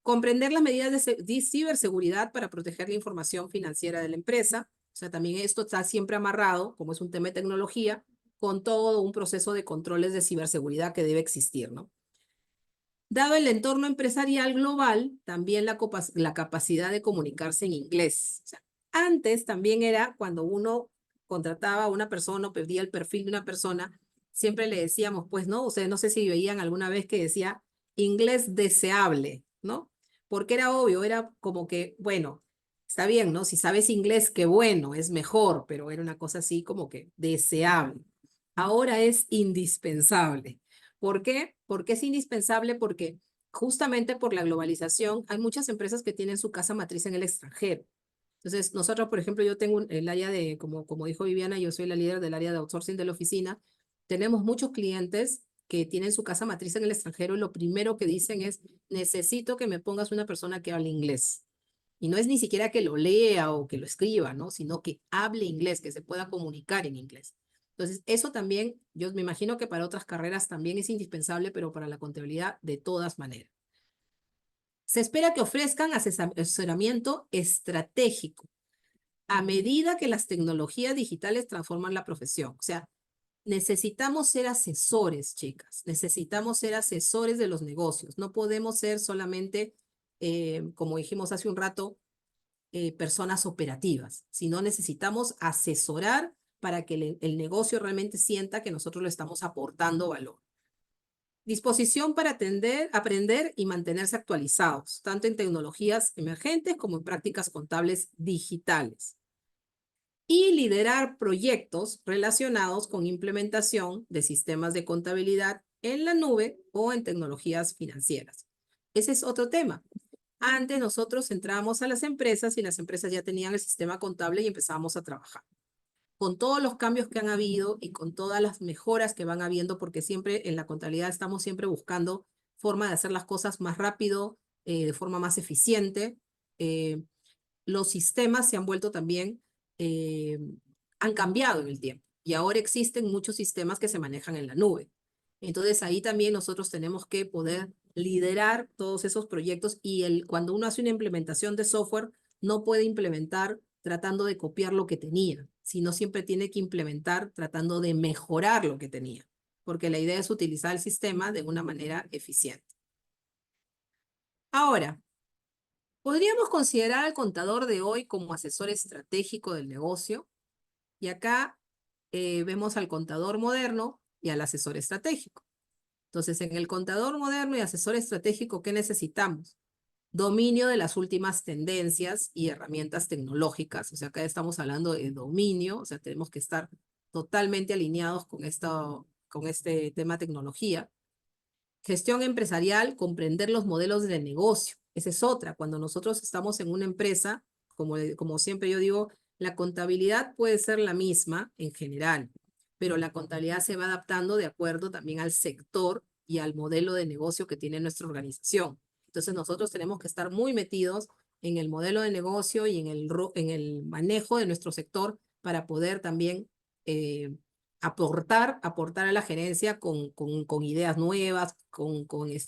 Comprender las medidas de ciberseguridad para proteger la información financiera de la empresa. O sea, también esto está siempre amarrado, como es un tema de tecnología, con todo un proceso de controles de ciberseguridad que debe existir, ¿no? Dado el entorno empresarial global, también la capacidad de comunicarse en inglés. O sea, antes también era cuando uno contrataba a una persona o pedía el perfil de una persona, siempre le decíamos, pues, ¿no? O sea, no sé si veían alguna vez que decía inglés deseable, ¿no? Porque era obvio, era como que, bueno, está bien, ¿no? Si sabes inglés, qué bueno, es mejor, pero era una cosa así como que deseable. Ahora es indispensable. ¿Por qué? Porque es indispensable porque justamente por la globalización hay muchas empresas que tienen su casa matriz en el extranjero. Entonces, nosotros, por ejemplo, yo tengo el área de, como dijo Viviana, yo soy la líder del área de outsourcing de la oficina. Tenemos muchos clientes que tienen su casa matriz en el extranjero y lo primero que dicen es, necesito que me pongas una persona que hable inglés. Y no es ni siquiera que lo lea o que lo escriba, ¿no? Sino que hable inglés, que se pueda comunicar en inglés. Entonces, eso también, yo me imagino que para otras carreras también es indispensable, pero para la contabilidad de todas maneras. Se espera que ofrezcan asesoramiento estratégico a medida que las tecnologías digitales transforman la profesión. O sea, necesitamos ser asesores, chicas. Necesitamos ser asesores de los negocios. No podemos ser solamente, como dijimos hace un rato, personas operativas, sino necesitamos asesorar para que el negocio realmente sienta que nosotros le estamos aportando valor. Disposición para aprender y mantenerse actualizados, tanto en tecnologías emergentes como en prácticas contables digitales. Y liderar proyectos relacionados con implementación de sistemas de contabilidad en la nube o en tecnologías financieras. Ese es otro tema. Antes nosotros entrábamos a las empresas y las empresas ya tenían el sistema contable y empezábamos a trabajar. Con todos los cambios que han habido y con todas las mejoras que van habiendo, porque siempre en la contabilidad estamos siempre buscando forma de hacer las cosas más rápido, de forma más eficiente. Los sistemas se han vuelto también, han cambiado en el tiempo y ahora existen muchos sistemas que se manejan en la nube. Entonces ahí también nosotros tenemos que poder liderar todos esos proyectos y cuando uno hace una implementación de software, no puede implementar tratando de copiar lo que tenía, sino siempre tiene que implementar tratando de mejorar lo que tenía, porque la idea es utilizar el sistema de una manera eficiente. Ahora, podríamos considerar al contador de hoy como asesor estratégico del negocio, y acá vemos al contador moderno y al asesor estratégico. Entonces, en el contador moderno y asesor estratégico, ¿qué necesitamos? Dominio de las últimas tendencias y herramientas tecnológicas. O sea, acá estamos hablando de dominio, o sea, tenemos que estar totalmente alineados con este tema tecnología. Gestión empresarial, comprender los modelos de negocio. Esa es otra. Cuando nosotros estamos en una empresa, como siempre yo digo, la contabilidad puede ser la misma en general, pero la contabilidad se va adaptando de acuerdo también al sector y al modelo de negocio que tiene nuestra organización. Entonces nosotros tenemos que estar muy metidos en el modelo de negocio y en el manejo de nuestro sector para poder también aportar a la gerencia con ideas nuevas,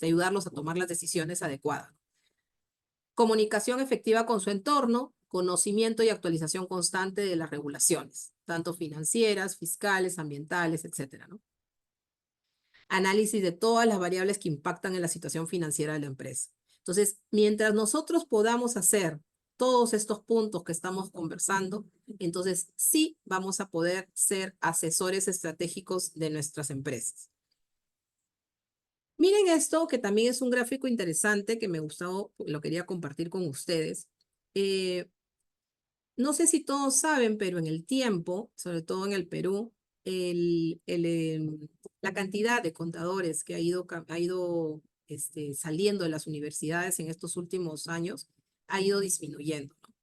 ayudarlos a tomar las decisiones adecuadas. Comunicación efectiva con su entorno, conocimiento y actualización constante de las regulaciones, tanto financieras, fiscales, ambientales, etcétera, ¿no? Análisis de todas las variables que impactan en la situación financiera de la empresa. Entonces, mientras nosotros podamos hacer todos estos puntos que estamos conversando, entonces sí vamos a poder ser asesores estratégicos de nuestras empresas. Miren esto, que también es un gráfico interesante que me gustó, lo quería compartir con ustedes. No sé si todos saben, pero en el tiempo, sobre todo en el Perú, la cantidad de contadores que ha ido saliendo de las universidades en estos últimos años ha ido disminuyendo, ¿no?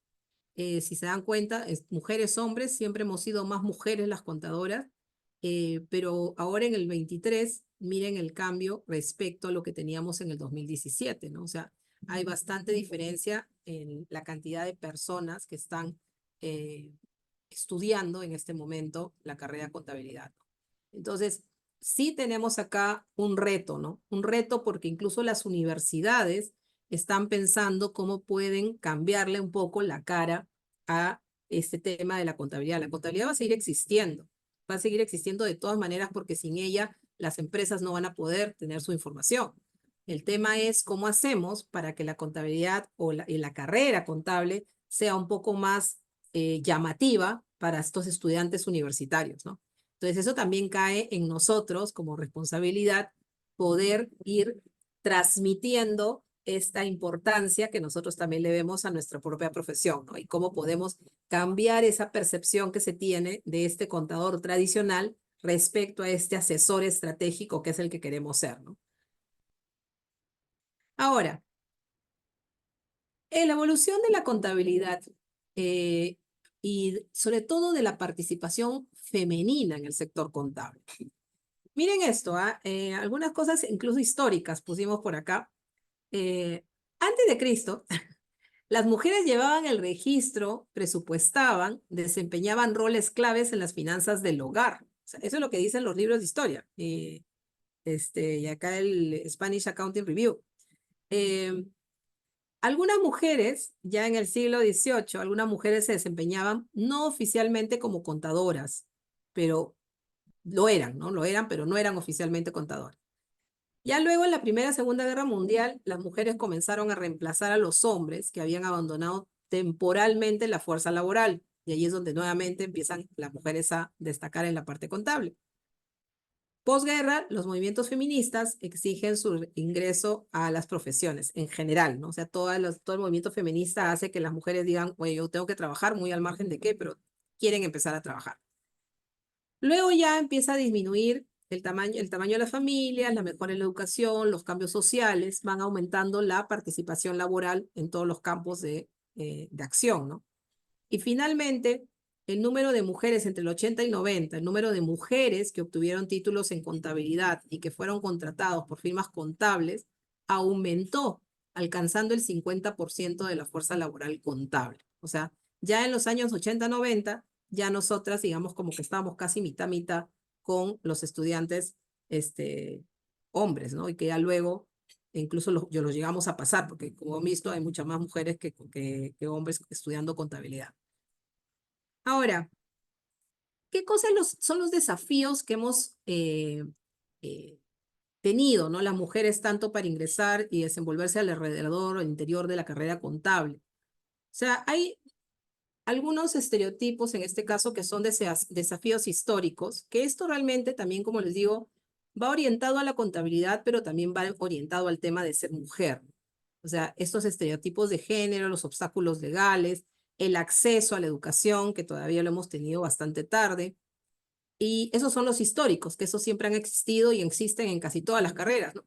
Si se dan cuenta, mujeres, hombres, siempre hemos sido más mujeres las contadoras, pero ahora en el 23, miren el cambio respecto a lo que teníamos en el 2017, ¿no? O sea, hay bastante diferencia en la cantidad de personas que están estudiando en este momento la carrera de contabilidad. Entonces, sí tenemos acá un reto, ¿no? Un reto porque incluso las universidades están pensando cómo pueden cambiarle un poco la cara a este tema de la contabilidad. La contabilidad va a seguir existiendo de todas maneras porque sin ella las empresas no van a poder tener su información. El tema es cómo hacemos para que la contabilidad y la carrera contable sea un poco más llamativa para estos estudiantes universitarios, ¿no? Entonces eso también cae en nosotros como responsabilidad poder ir transmitiendo esta importancia que nosotros también le vemos a nuestra propia profesión, ¿no? Y cómo podemos cambiar esa percepción que se tiene de este contador tradicional respecto a este asesor estratégico que es el que queremos ser, ¿no? Ahora, en la evolución de la contabilidad y sobre todo de la participación femenina en el sector contable. Miren esto, algunas cosas incluso históricas pusimos por acá. Antes de Cristo, las mujeres llevaban el registro, presupuestaban, desempeñaban roles claves en las finanzas del hogar. O sea, eso es lo que dicen los libros de historia. Y acá el Spanish Accounting Review. Algunas mujeres, ya en el siglo XVIII, algunas mujeres se desempeñaban no oficialmente como contadoras, pero lo eran, ¿no? Lo eran, pero no eran oficialmente contadoras. Ya luego en la Primera y Segunda Guerra Mundial, las mujeres comenzaron a reemplazar a los hombres que habían abandonado temporalmente la fuerza laboral. Y ahí es donde nuevamente empiezan las mujeres a destacar en la parte contable. Posguerra, los movimientos feministas exigen su ingreso a las profesiones en general, ¿no? O sea, todo el movimiento feminista hace que las mujeres digan, oye, yo tengo que trabajar muy al margen de qué, pero quieren empezar a trabajar. Luego ya empieza a disminuir el tamaño de las familias, la mejora en la educación, los cambios sociales, van aumentando la participación laboral en todos los campos de acción, ¿no? Y finalmente, el número de mujeres entre el 80 y 90, el número de mujeres que obtuvieron títulos en contabilidad y que fueron contratados por firmas contables, aumentó, alcanzando el 50% de la fuerza laboral contable. O sea, ya en los años 80-90, ya nosotras, digamos, como que estábamos casi mitad con los estudiantes hombres, ¿no? Y que ya luego incluso los llegamos a pasar, porque como he visto, hay muchas más mujeres que hombres estudiando contabilidad. Ahora, ¿qué cosas son los desafíos que hemos tenido, ¿no? Las mujeres tanto para ingresar y desenvolverse alrededor o al interior de la carrera contable? O sea, hay algunos estereotipos en este caso que son desafíos históricos, que esto realmente también, como les digo, va orientado a la contabilidad, pero también va orientado al tema de ser mujer. O sea, estos estereotipos de género, los obstáculos legales, el acceso a la educación, que todavía lo hemos tenido bastante tarde, y esos son los históricos, que esos siempre han existido y existen en casi todas las carreras, ¿no?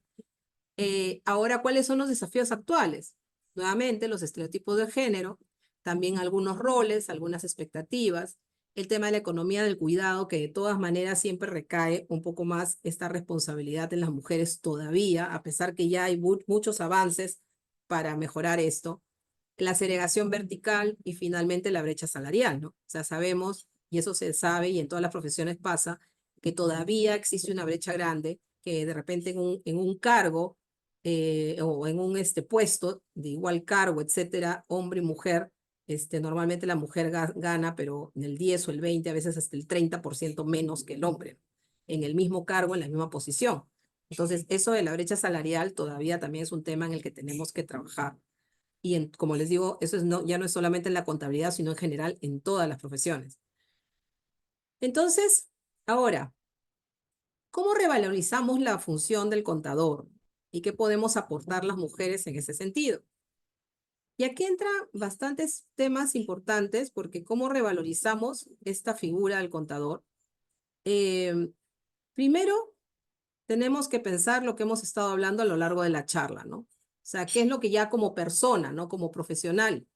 Ahora, ¿cuáles son los desafíos actuales? Nuevamente, los estereotipos de género, también algunos roles, algunas expectativas, el tema de la economía del cuidado, que de todas maneras siempre recae un poco más esta responsabilidad en las mujeres todavía, a pesar que ya hay muchos avances para mejorar esto, la segregación vertical y finalmente la brecha salarial, ¿no? O sea, sabemos, y eso se sabe y en todas las profesiones pasa, que todavía existe una brecha grande, que de repente en un cargo o en un puesto de igual cargo, etcétera, hombre y mujer, normalmente la mujer gana, pero en el 10 o el 20, a veces hasta el 30% menos que el hombre, en el mismo cargo, en la misma posición. Entonces, eso de la brecha salarial todavía también es un tema en el que tenemos que trabajar. Y como les digo, eso ya no es solamente en la contabilidad, sino en general en todas las profesiones. Entonces, ahora, ¿cómo revalorizamos la función del contador? ¿Y qué podemos aportar las mujeres en ese sentido? Y aquí entran bastantes temas importantes, porque ¿cómo revalorizamos esta figura del contador? Primero, tenemos que pensar lo que hemos estado hablando a lo largo de la charla, ¿no? O sea, ¿qué es lo que ya como persona, ¿no? Como profesional,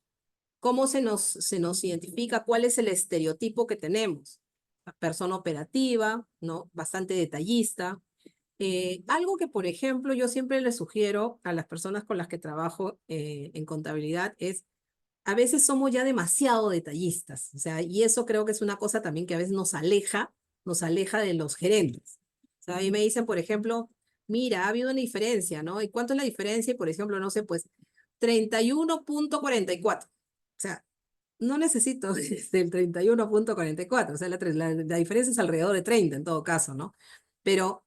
cómo se nos identifica, cuál es el estereotipo que tenemos? La persona operativa, ¿no? Bastante detallista. Algo que, por ejemplo, yo siempre le sugiero a las personas con las que trabajo en contabilidad es, a veces somos ya demasiado detallistas, o sea, y eso creo que es una cosa también que a veces nos aleja de los gerentes. O sea, a mí me dicen, por ejemplo, mira, ha habido una diferencia, ¿no? ¿Y cuánto es la diferencia? Y, por ejemplo, no sé, pues 31,44. O sea, no necesito el 31,44. O sea, la diferencia es alrededor de 30 en todo caso, ¿no? Pero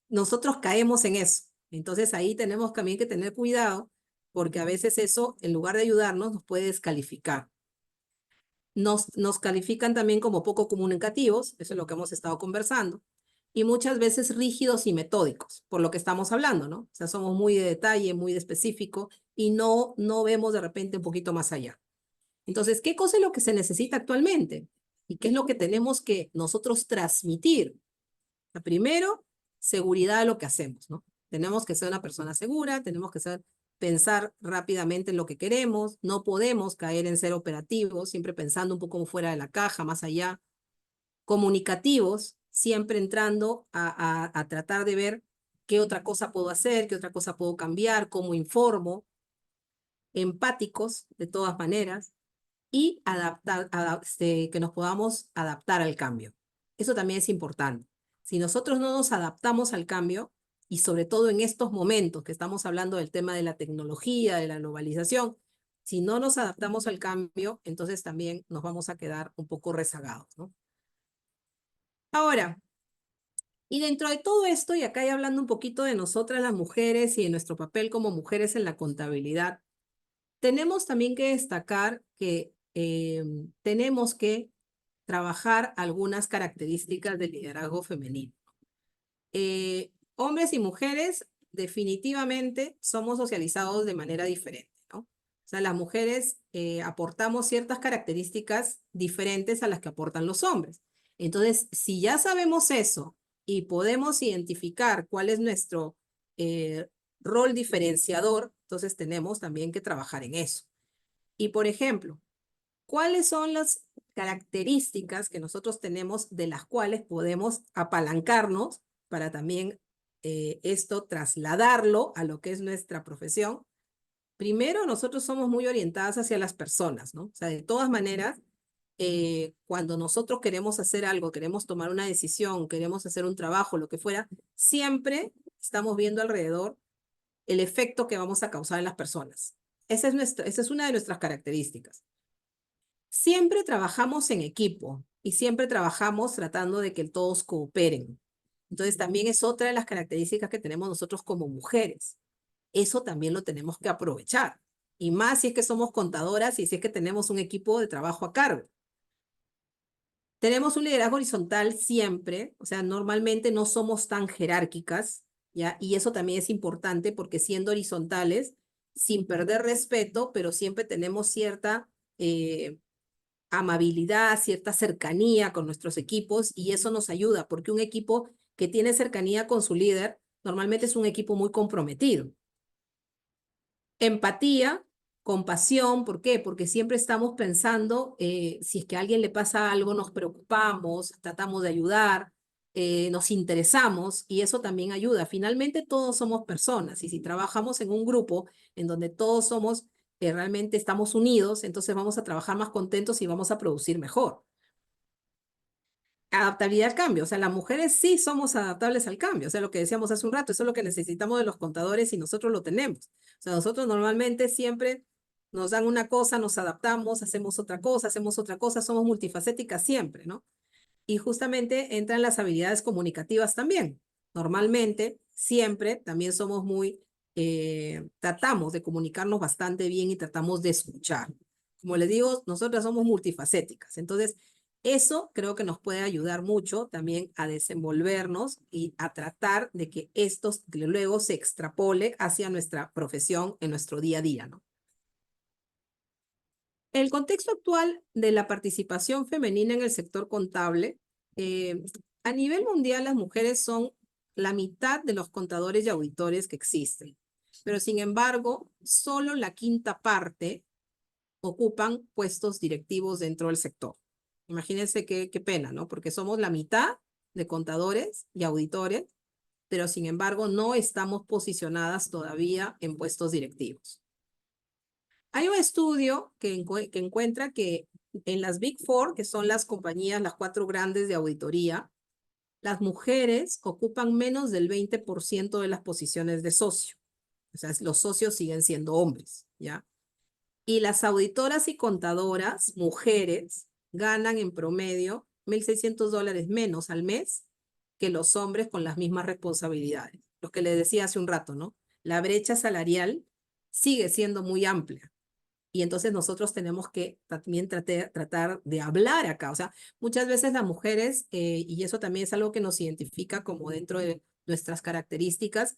nosotros caemos en eso. Entonces ahí tenemos también que tener cuidado, porque a veces eso, en lugar de ayudarnos, nos puede descalificar. Nos califican también como poco comunicativos, eso es lo que hemos estado conversando, y muchas veces rígidos y metódicos, por lo que estamos hablando, ¿no? O sea, somos muy de detalle, muy de específico, y no vemos de repente un poquito más allá. Entonces, ¿qué cosa es lo que se necesita actualmente? ¿Y qué es lo que tenemos que nosotros transmitir? Primero, seguridad de lo que hacemos, ¿no? Tenemos que ser una persona segura, tenemos que pensar rápidamente en lo que queremos, no podemos caer en ser operativos, siempre pensando un poco fuera de la caja, más allá. Comunicativos, siempre entrando a tratar de ver qué otra cosa puedo hacer, qué otra cosa puedo cambiar, cómo informo. Empáticos, de todas maneras, y que nos podamos adaptar al cambio. Eso también es importante. Si nosotros no nos adaptamos al cambio, y sobre todo en estos momentos que estamos hablando del tema de la tecnología, de la globalización, si no nos adaptamos al cambio, entonces también nos vamos a quedar un poco rezagados, ¿no? Ahora, y dentro de todo esto, y acá ya hablando un poquito de nosotras las mujeres y de nuestro papel como mujeres en la contabilidad, tenemos también que destacar que tenemos que trabajar algunas características del liderazgo femenino. Hombres y mujeres definitivamente somos socializados de manera diferente, ¿no? O sea, las mujeres aportamos ciertas características diferentes a las que aportan los hombres. Entonces, si ya sabemos eso y podemos identificar cuál es nuestro eh, rol diferenciador, entonces tenemos también que trabajar en eso. Y, por ejemplo, ¿cuáles son las características que nosotros tenemos de las cuales podemos apalancarnos para también esto trasladarlo a lo que es nuestra profesión? Primero, nosotros somos muy orientadas hacia las personas, ¿no? O sea, de todas maneras, cuando nosotros queremos hacer algo, queremos tomar una decisión, queremos hacer un trabajo, lo que fuera, siempre estamos viendo alrededor el efecto que vamos a causar en las personas. Esa es una de nuestras características. Siempre trabajamos en equipo y siempre trabajamos tratando de que todos cooperen. Entonces también es otra de las características que tenemos nosotros como mujeres. Eso también lo tenemos que aprovechar. Y más si es que somos contadoras y si es que tenemos un equipo de trabajo a cargo. Tenemos un liderazgo horizontal siempre, o sea, normalmente no somos tan jerárquicas, ¿ya? Y eso también es importante porque siendo horizontales, sin perder respeto, pero siempre tenemos cierta amabilidad, cierta cercanía con nuestros equipos y eso nos ayuda porque un equipo que tiene cercanía con su líder normalmente es un equipo muy comprometido. Empatía, compasión, ¿por qué? Porque siempre estamos pensando, si es que a alguien le pasa algo, nos preocupamos, tratamos de ayudar, nos interesamos y eso también ayuda. Finalmente todos somos personas y si trabajamos en un grupo en donde todos somos, realmente estamos unidos, entonces vamos a trabajar más contentos y vamos a producir mejor. Adaptabilidad al cambio, o sea, las mujeres sí somos adaptables al cambio, o sea, lo que decíamos hace un rato, eso es lo que necesitamos de los contadores y nosotros lo tenemos. O sea, nosotros normalmente siempre nos dan una cosa, nos adaptamos, hacemos otra cosa, somos multifacéticas siempre, ¿no? Y justamente entran las habilidades comunicativas también. Normalmente, siempre, también somos tratamos de comunicarnos bastante bien y tratamos de escuchar. Como les digo, nosotras somos multifacéticas, entonces eso creo que nos puede ayudar mucho también a desenvolvernos y a tratar de que esto luego se extrapole hacia nuestra profesión en nuestro día a día, ¿no? El contexto actual de la participación femenina en el sector contable, a nivel mundial las mujeres son la mitad de los contadores y auditores que existen, pero sin embargo, solo la quinta parte ocupan puestos directivos dentro del sector. Imagínense qué pena, ¿no? Porque somos la mitad de contadores y auditores, pero sin embargo no estamos posicionadas todavía en puestos directivos. Hay un estudio que encuentra que en las Big Four, que son las compañías, las 4 grandes de auditoría, las mujeres ocupan menos del 20% de las posiciones de socio. O sea, los socios siguen siendo hombres, ¿ya? Y las auditoras y contadoras, mujeres, ganan en promedio $1,600 menos al mes que los hombres con las mismas responsabilidades. Lo que les decía hace un rato, ¿no? La brecha salarial sigue siendo muy amplia. Y entonces nosotros tenemos que también tratar de hablar acá. O sea, muchas veces las mujeres, y eso también es algo que nos identifica como dentro de nuestras características,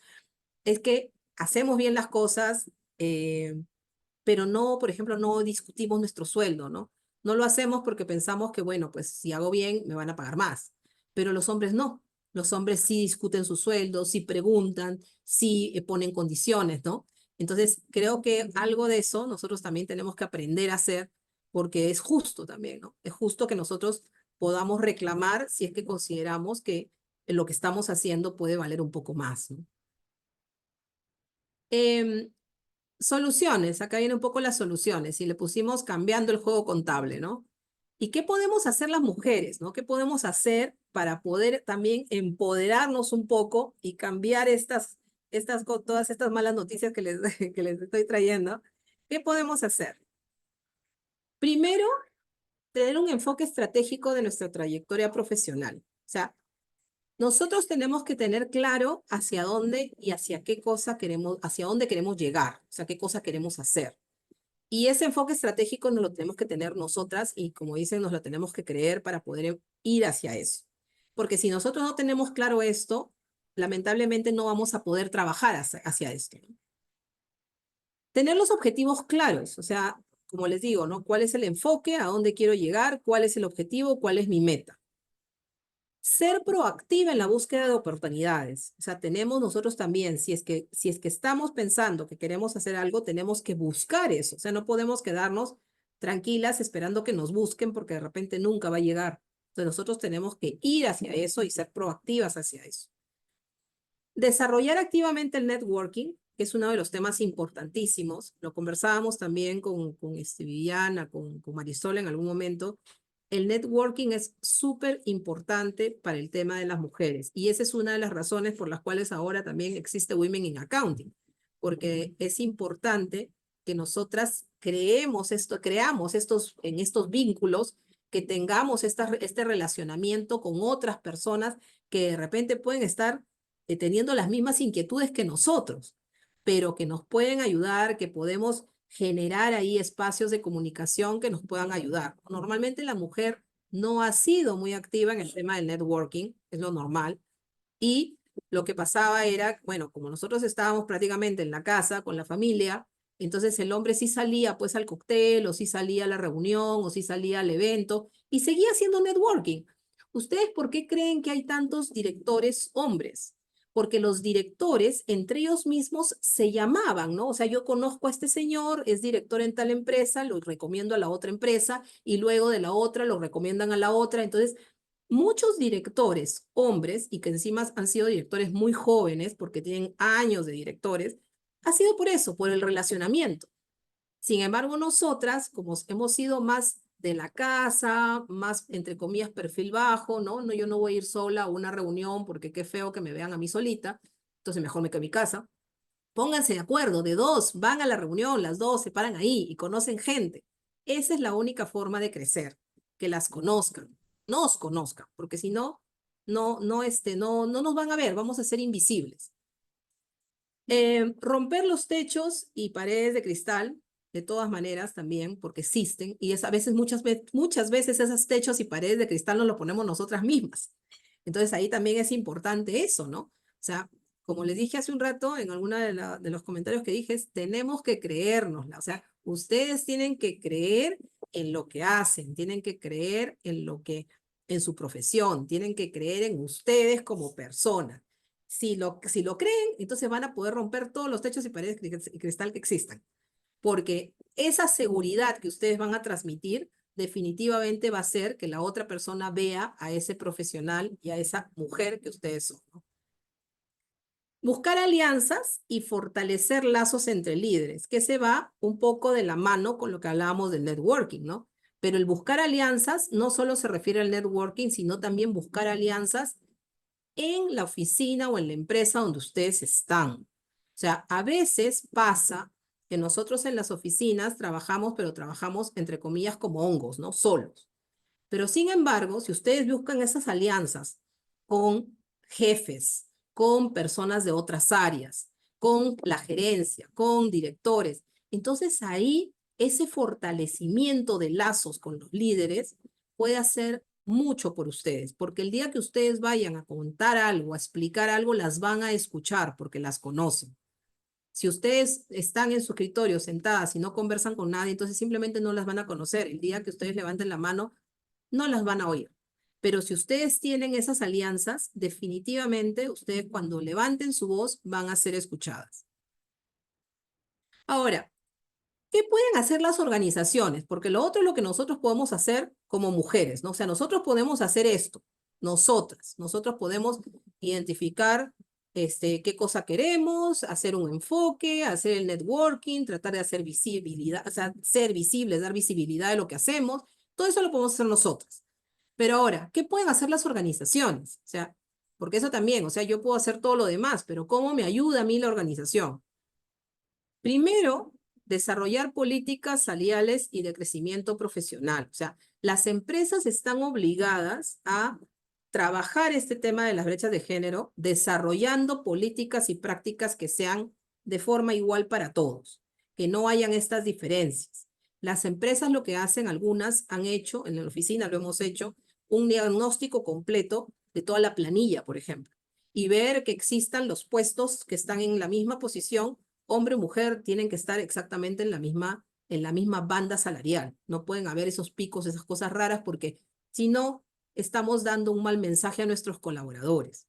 es que hacemos bien las cosas, pero no, por ejemplo, no discutimos nuestro sueldo, ¿no? No lo hacemos porque pensamos que, bueno, pues si hago bien, me van a pagar más. Pero los hombres no. Los hombres sí discuten su sueldo, sí preguntan, sí ponen condiciones, ¿no? Entonces, creo que algo de eso nosotros también tenemos que aprender a hacer porque es justo también, ¿no? Es justo que nosotros podamos reclamar si es que consideramos que lo que estamos haciendo puede valer un poco más, ¿no? Soluciones, acá vienen un poco las soluciones y le pusimos cambiando el juego contable, ¿no? ¿Y qué podemos hacer las mujeres, ¿no? ¿Qué podemos hacer para poder también empoderarnos un poco y cambiar todas estas malas noticias que que les estoy trayendo? ¿Qué podemos hacer? Primero, tener un enfoque estratégico de nuestra trayectoria profesional. O sea, nosotros tenemos que tener claro hacia dónde y hacia qué cosa queremos, hacia dónde queremos llegar, o sea, qué cosa queremos hacer. Y ese enfoque estratégico nos lo tenemos que tener nosotras y como dicen, nos lo tenemos que creer para poder ir hacia eso. Porque si nosotros no tenemos claro esto, lamentablemente no vamos a poder trabajar hacia esto, ¿no? Tener los objetivos claros, o sea, como les digo, ¿no? ¿Cuál es el enfoque? ¿A dónde quiero llegar? ¿Cuál es el objetivo? ¿Cuál es mi meta? Ser proactiva en la búsqueda de oportunidades. O sea, tenemos nosotros también, si es que estamos pensando que queremos hacer algo, tenemos que buscar eso. O sea, no podemos quedarnos tranquilas esperando que nos busquen porque de repente nunca va a llegar. Entonces, nosotros tenemos que ir hacia eso y ser proactivas hacia eso. Desarrollar activamente el networking, que es uno de los temas importantísimos. Lo conversábamos también con Viviana, con Marisol en algún momento. El networking es súper importante para el tema de las mujeres y esa es una de las razones por las cuales ahora también existe Women in Accounting, porque es importante que nosotras creamos en estos vínculos, que tengamos este relacionamiento con otras personas que de repente pueden estar teniendo las mismas inquietudes que nosotros, pero que nos pueden ayudar, que podemos generar ahí espacios de comunicación que nos puedan ayudar. Normalmente la mujer no ha sido muy activa en el tema del networking, es lo normal, y lo que pasaba era, bueno, como nosotros estábamos prácticamente en la casa con la familia, entonces el hombre sí salía pues al cóctel, o sí salía a la reunión, o sí salía al evento, y seguía haciendo networking. ¿Ustedes por qué creen que hay tantos directores hombres? Porque los directores entre ellos mismos se llamaban, ¿no? O sea, yo conozco a este señor, es director en tal empresa, lo recomiendo a la otra empresa, y luego de la otra lo recomiendan a la otra. Entonces, muchos directores, hombres, y que encima han sido directores muy jóvenes, porque tienen años de directores, ha sido por eso, por el relacionamiento. Sin embargo, nosotras, como hemos sido más de la casa, más, entre comillas, perfil bajo, ¿no? No, yo no voy a ir sola a una reunión porque qué feo que me vean a mí solita, entonces mejor me quedo en mi casa. Pónganse de acuerdo, de dos, van a la reunión, las dos se paran ahí y conocen gente. Esa es la única forma de crecer, que las conozcan, nos conozcan, porque si no, no nos van a ver, vamos a ser invisibles. Romper los techos y paredes de cristal, de todas maneras también, porque existen, y a veces, muchas veces esos techos y paredes de cristal nos lo ponemos nosotras mismas. Entonces ahí también es importante eso, ¿no? O sea, como les dije hace un rato en alguna de los comentarios que dije, tenemos que creérnosla. O sea, ustedes tienen que creer en lo que hacen, tienen que creer en su profesión, tienen que creer en ustedes como personas. Si lo creen, entonces van a poder romper todos los techos y paredes de cristal que existan. Porque esa seguridad que ustedes van a transmitir definitivamente va a hacer que la otra persona vea a ese profesional y a esa mujer que ustedes son, ¿no? Buscar alianzas y fortalecer lazos entre líderes, que se va un poco de la mano con lo que hablábamos del networking, ¿no? Pero el buscar alianzas no solo se refiere al networking, sino también buscar alianzas en la oficina o en la empresa donde ustedes están. O sea, a veces pasa que nosotros en las oficinas trabajamos, pero trabajamos entre comillas como hongos, ¿no? Solos. Pero sin embargo, si ustedes buscan esas alianzas con jefes, con personas de otras áreas, con la gerencia, con directores, entonces ahí ese fortalecimiento de lazos con los líderes puede hacer mucho por ustedes, porque el día que ustedes vayan a contar algo, a explicar algo, las van a escuchar porque las conocen. Si ustedes están en su escritorio sentadas y no conversan con nadie, entonces simplemente no las van a conocer. El día que ustedes levanten la mano, no las van a oír. Pero si ustedes tienen esas alianzas, definitivamente ustedes cuando levanten su voz van a ser escuchadas. Ahora, ¿qué pueden hacer las organizaciones? Porque lo otro es lo que nosotros podemos hacer como mujeres, ¿no? O sea, nosotros podemos hacer esto, nosotros podemos identificar qué cosa queremos, hacer un enfoque, hacer el networking, tratar de hacer visibilidad, o sea, ser visibles, dar visibilidad de lo que hacemos. Todo eso lo podemos hacer nosotras. Pero ahora, ¿qué pueden hacer las organizaciones? O sea, porque eso también, o sea, yo puedo hacer todo lo demás, pero ¿cómo me ayuda a mí la organización? Primero, desarrollar políticas salariales y de crecimiento profesional. O sea, las empresas están obligadas a trabajar este tema de las brechas de género, desarrollando políticas y prácticas que sean de forma igual para todos, que no hayan estas diferencias. Las empresas lo que hacen, algunas han hecho, en la oficina lo hemos hecho, un diagnóstico completo de toda la planilla, por ejemplo, y ver que existan los puestos que están en la misma posición, hombre o mujer, tienen que estar exactamente en la misma banda salarial. No pueden haber esos picos, esas cosas raras, porque si no, estamos dando un mal mensaje a nuestros colaboradores.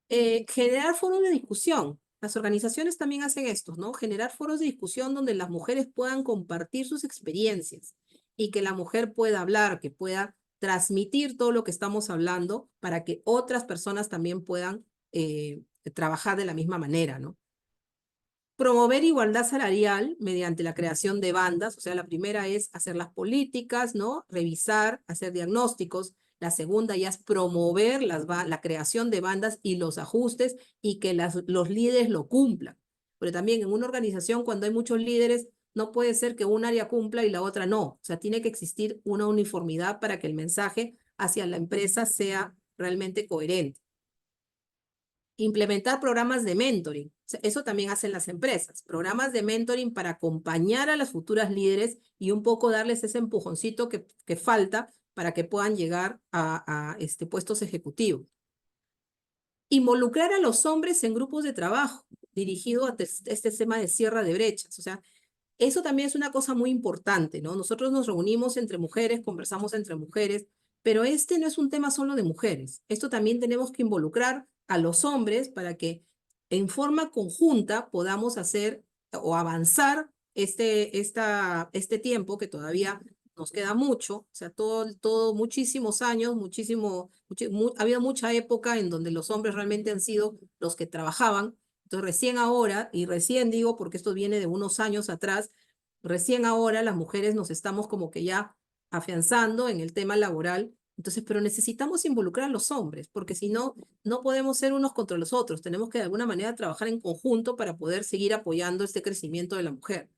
Generar foros de discusión. Las organizaciones también hacen esto, ¿no? Generar foros de discusión donde las mujeres puedan compartir sus experiencias y que la mujer pueda hablar, que pueda transmitir todo lo que estamos hablando para que otras personas también puedan trabajar de la misma manera, ¿no? Promover igualdad salarial mediante la creación de bandas, o sea, la primera es hacer las políticas, ¿no? Revisar, hacer diagnósticos. La segunda ya es promover la creación de bandas y los ajustes y que los líderes lo cumplan. pero también en una organización cuando hay muchos líderes, no puede ser que un área cumpla y la otra no. O sea, tiene que existir una uniformidad para que el mensaje hacia la empresa sea realmente coherente. Implementar programas de mentoring. O sea, eso también hacen las empresas. Programas de mentoring para acompañar a las futuras líderes y un poco darles ese empujoncito que falta para que puedan llegar a puestos ejecutivos. Involucrar a los hombres en grupos de trabajo dirigido a este tema de cierre de brechas. O sea, eso también es una cosa muy importante, ¿no? Nosotros nos reunimos entre mujeres, conversamos entre mujeres, pero este no es un tema solo de mujeres. Esto también tenemos que involucrar a los hombres para que en forma conjunta podamos hacer o avanzar este tiempo que todavía nos queda mucho, o sea, muchísimos años, ha habido mucha época en donde los hombres realmente han sido los que trabajaban. Entonces, recién ahora, y recién digo porque esto viene de unos años atrás, recién ahora las mujeres nos estamos como que ya afianzando en el tema laboral. Entonces, pero necesitamos involucrar a los hombres, porque si no, no podemos ser unos contra los otros. Tenemos que de alguna manera trabajar en conjunto para poder seguir apoyando este crecimiento de la mujer.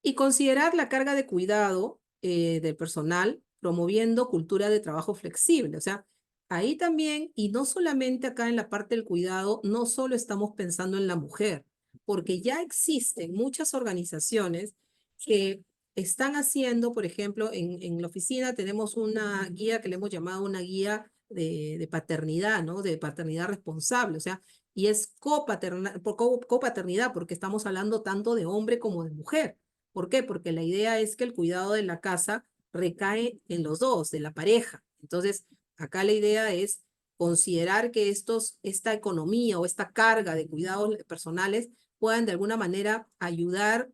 Y considerar la carga de cuidado del personal, promoviendo cultura de trabajo flexible. O sea, ahí también, y no solamente acá en la parte del cuidado, no solo estamos pensando en la mujer, porque ya existen muchas organizaciones que están haciendo, por ejemplo, en la oficina tenemos una guía que le hemos llamado una guía de paternidad, ¿no? De paternidad responsable, o sea, y es copaternidad, porque estamos hablando tanto de hombre como de mujer. ¿Por qué? Porque la idea es que el cuidado de la casa recae en los dos, de la pareja. Entonces, acá la idea es considerar que esta economía o esta carga de cuidados personales puedan de alguna manera ayudar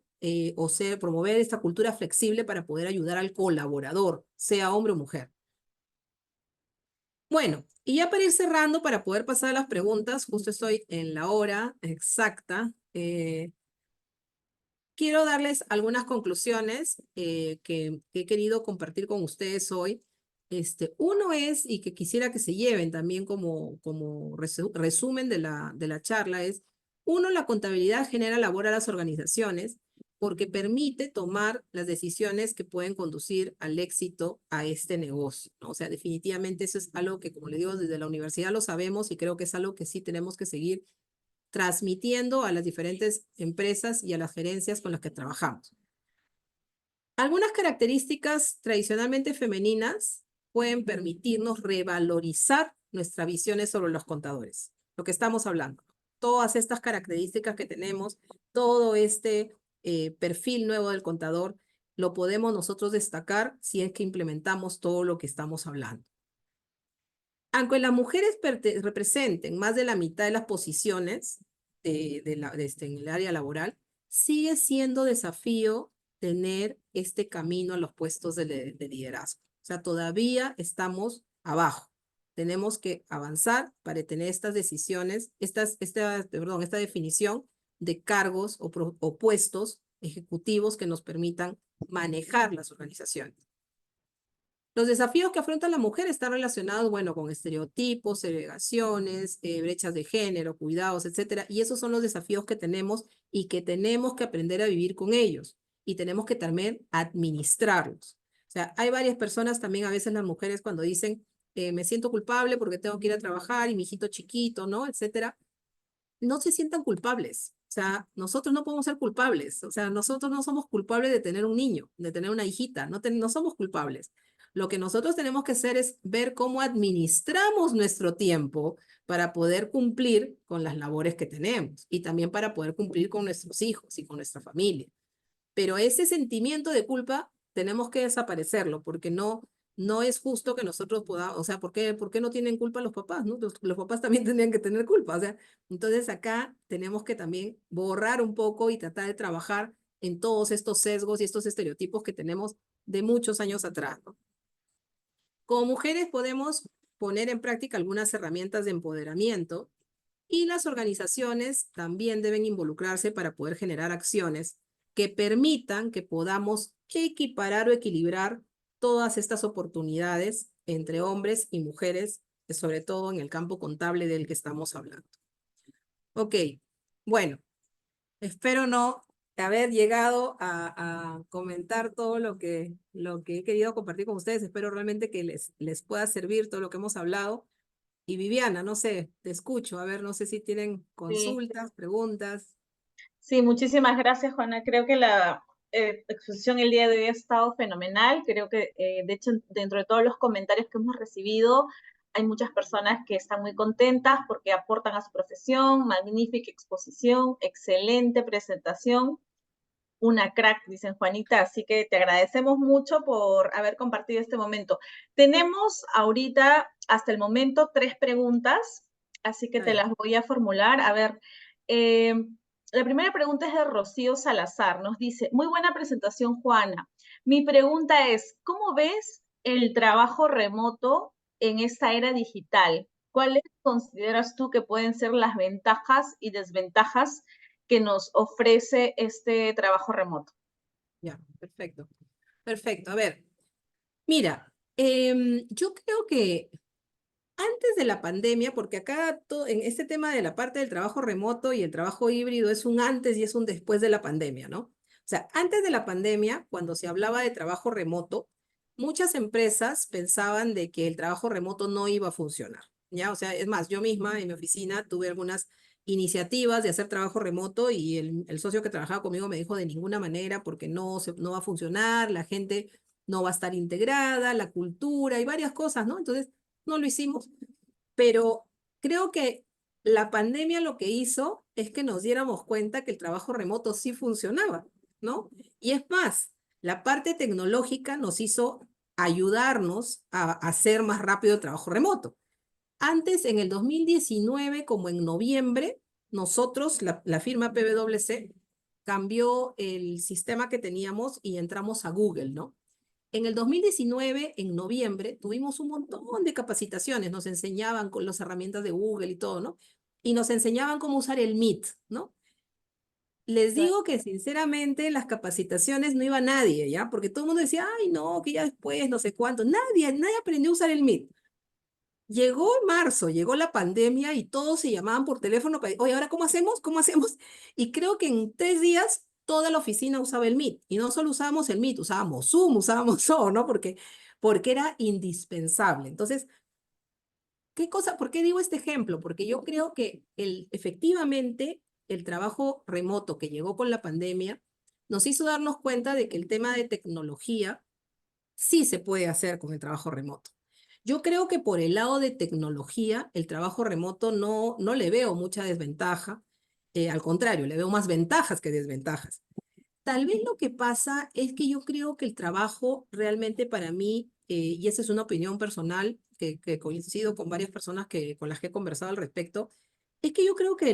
promover esta cultura flexible para poder ayudar al colaborador, sea hombre o mujer. Bueno, y ya para ir cerrando, para poder pasar a las preguntas, justo estoy en la hora exacta. Quiero darles algunas conclusiones que he querido compartir con ustedes hoy. Uno es, y que quisiera que se lleven también como resumen de la charla, es, uno, la contabilidad genera labor a las organizaciones porque permite tomar las decisiones que pueden conducir al éxito a este negocio, ¿no? O sea, definitivamente eso es algo que, como le digo, desde la universidad lo sabemos y creo que es algo que sí tenemos que seguir transmitiendo a las diferentes empresas y a las gerencias con las que trabajamos. Algunas características tradicionalmente femeninas pueden permitirnos revalorizar nuestras visiones sobre los contadores, lo que estamos hablando. Todas estas características que tenemos, todo este perfil nuevo del contador, lo podemos nosotros destacar si es que implementamos todo lo que estamos hablando. Aunque las mujeres representen más de la mitad de las posiciones en el área laboral, sigue siendo desafío tener este camino a los puestos de liderazgo. O sea, todavía estamos abajo. Tenemos que avanzar para tener estas decisiones, esta definición de cargos o puestos ejecutivos que nos permitan manejar las organizaciones. Los desafíos que afronta la mujer están relacionados, bueno, con estereotipos, segregaciones, brechas de género, cuidados, etcétera. Y esos son los desafíos que tenemos y que tenemos que aprender a vivir con ellos. Y tenemos que también administrarlos. O sea, hay varias personas también, a veces las mujeres cuando dicen, me siento culpable porque tengo que ir a trabajar y mi hijito chiquito, ¿no? Etcétera. No se sientan culpables. O sea, nosotros no podemos ser culpables. O sea, nosotros no somos culpables de tener un niño, de tener una hijita. No somos culpables. Lo que nosotros tenemos que hacer es ver cómo administramos nuestro tiempo para poder cumplir con las labores que tenemos y también para poder cumplir con nuestros hijos y con nuestra familia. Pero ese sentimiento de culpa tenemos que desaparecerlo porque no es justo que nosotros podamos, o sea, ¿por qué no tienen culpa los papás? ¿No? Los papás también tendrían que tener culpa, o sea, entonces acá tenemos que también borrar un poco y tratar de trabajar en todos estos sesgos y estos estereotipos que tenemos de muchos años atrás, ¿no? Como mujeres podemos poner en práctica algunas herramientas de empoderamiento y las organizaciones también deben involucrarse para poder generar acciones que permitan que podamos equiparar o equilibrar todas estas oportunidades entre hombres y mujeres, sobre todo en el campo contable del que estamos hablando. Ok, bueno, Espero no haber llegado a comentar todo lo que he querido compartir con ustedes. Espero realmente que les pueda servir todo lo que hemos hablado. Y Viviana, no sé, te escucho. A ver, no sé si tienen Sí, consultas, preguntas. sí, muchísimas gracias, Juana. Creo que la exposición el día de hoy ha estado fenomenal. Creo que, de hecho, dentro de todos los comentarios que hemos recibido, hay muchas personas que están muy contentas porque aportan a su profesión. Magnífica exposición, excelente presentación. Una crack, dicen Juanita, así que te agradecemos mucho por haber compartido este momento. Tenemos ahorita, hasta el momento, 3 preguntas, así que A te ver, las voy a formular. A ver, eh, la primera pregunta es de Rocío Salazar. Nos dice, muy buena presentación, Juana. Mi pregunta es, ¿cómo ves el trabajo remoto en esta era digital? ¿Cuáles consideras tú que pueden ser las ventajas y desventajas que nos ofrece este trabajo remoto? ya, perfecto. Perfecto. A ver, mira, yo creo que antes de la pandemia, porque acá en este tema de la parte del trabajo remoto y el trabajo híbrido es un antes y es un después de la pandemia, ¿no? O sea, antes de la pandemia, cuando se hablaba de trabajo remoto, muchas empresas pensaban de que el trabajo remoto no iba a funcionar, ¿ya? O sea, es más, yo misma en mi oficina tuve algunas iniciativas de hacer trabajo remoto y el socio que trabajaba conmigo me dijo de ninguna manera porque no va a funcionar, la gente no va a estar integrada, la cultura y varias cosas, ¿no? Entonces, no lo hicimos, pero creo que la pandemia lo que hizo es que nos diéramos cuenta que el trabajo remoto sí funcionaba, ¿no? Y es más, la parte tecnológica nos hizo ayudarnos a hacer más rápido el trabajo remoto. Antes, en el 2019, como en noviembre, nosotros, la firma PwC, cambió el sistema que teníamos y entramos a Google, ¿no? En el 2019, en noviembre, tuvimos un montón de capacitaciones, nos enseñaban con las herramientas de Google y todo, ¿no? Y nos enseñaban cómo usar el Meet, ¿no? Les digo que sinceramente las capacitaciones no iba nadie, ¿ya? Porque todo el mundo decía, ay, no, que ya después, no sé cuánto. Nadie aprendió a usar el Meet. Llegó marzo, llegó la pandemia y todos se llamaban por teléfono para, oye, ¿ahora cómo hacemos? ¿Cómo hacemos? Y creo que en 3 días toda la oficina usaba el Meet. Y no solo usábamos el Meet, usábamos Zoom, usábamos todo, ¿no? Porque era indispensable. Entonces, ¿qué cosa? ¿Por qué digo este ejemplo? Porque yo creo que efectivamente el trabajo remoto que llegó con la pandemia nos hizo darnos cuenta de que el tema de tecnología sí se puede hacer con el trabajo remoto. Yo creo que por el lado de tecnología, el trabajo remoto no le veo mucha desventaja. Al contrario, le veo más ventajas que desventajas. Tal vez lo que pasa es que yo creo que el trabajo realmente para mí, y esa es una opinión personal que coincido con varias personas con las que he conversado al respecto, es que yo creo que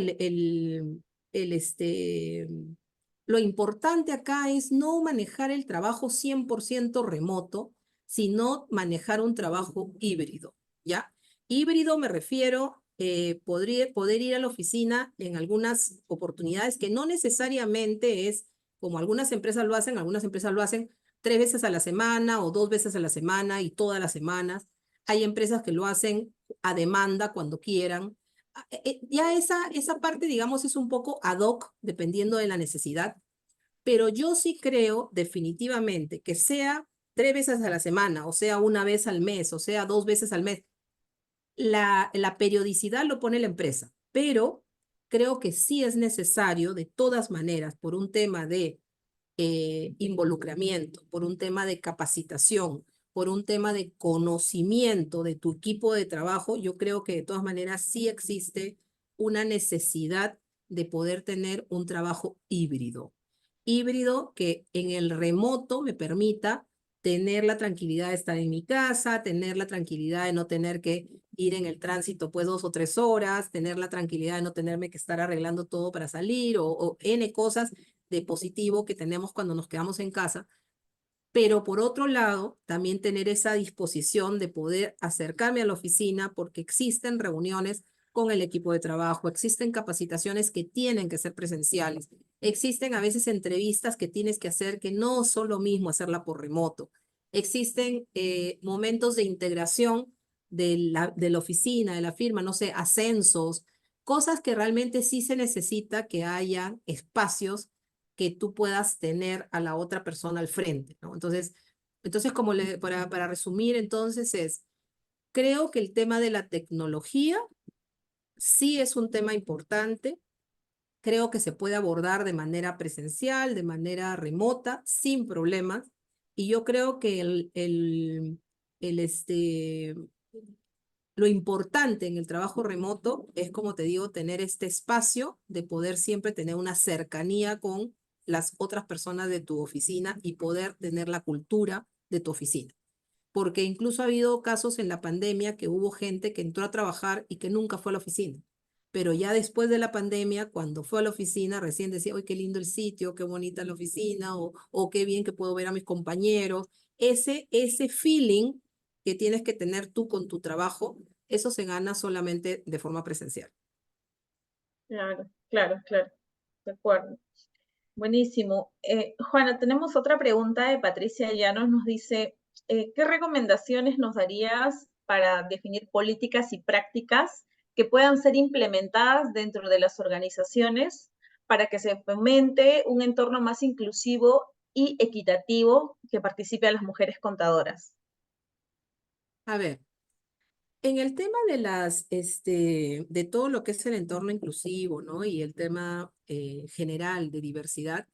lo importante acá es no manejar el trabajo 100% remoto, sino manejar un trabajo híbrido, ¿ya? Híbrido me refiero, poder ir a la oficina en algunas oportunidades que no necesariamente es como algunas empresas lo hacen 3 veces a la semana o 2 veces a la semana y todas las semanas. Hay empresas que lo hacen a demanda cuando quieran. Ya esa parte, digamos, es un poco ad hoc, dependiendo de la necesidad, pero yo sí creo definitivamente que sea 3 veces a la semana, o sea, una vez al mes, o sea, 2 veces al mes, la periodicidad lo pone la empresa, pero creo que sí es necesario, de todas maneras, por un tema de involucramiento, por un tema de capacitación, por un tema de conocimiento de tu equipo de trabajo, yo creo que de todas maneras sí existe una necesidad de poder tener un trabajo híbrido. Híbrido que en el remoto me permita tener la tranquilidad de estar en mi casa, tener la tranquilidad de no tener que ir en el tránsito pues 2 o 3 horas, tener la tranquilidad de no tenerme que estar arreglando todo para salir o N cosas de positivo que tenemos cuando nos quedamos en casa, pero por otro lado, también tener esa disposición de poder acercarme a la oficina porque existen reuniones con el equipo de trabajo, existen capacitaciones que tienen que ser presenciales, existen a veces entrevistas que tienes que hacer que no son lo mismo hacerla por remoto, existen momentos de integración de la oficina, de la firma, no sé, ascensos, cosas que realmente sí se necesita que haya espacios que tú puedas tener a la otra persona al frente, ¿no? Entonces como para resumir, entonces creo que el tema de la tecnología sí es un tema importante. Creo que se puede abordar de manera presencial, de manera remota, sin problemas. Y yo creo que lo importante en el trabajo remoto es, como te digo, tener este espacio de poder siempre tener una cercanía con las otras personas de tu oficina y poder tener la cultura de tu oficina. Porque incluso ha habido casos en la pandemia que hubo gente que entró a trabajar y que nunca fue a la oficina. Pero ya después de la pandemia, cuando fue a la oficina, recién decía, ¡ay, qué lindo el sitio, qué bonita la oficina! O qué bien que puedo ver a mis compañeros. Ese feeling que tienes que tener tú con tu trabajo, eso se gana solamente de forma presencial. Claro, claro, claro. De acuerdo. Buenísimo. Juana, tenemos otra pregunta de Patricia Llanos. Nos dice, ¿qué recomendaciones nos darías para definir políticas y prácticas que puedan ser implementadas dentro de las organizaciones para que se fomente un entorno más inclusivo y equitativo que participe a las mujeres contadoras? A ver, en el tema de todo lo que es el entorno inclusivo, ¿no? Y el tema general de diversidad,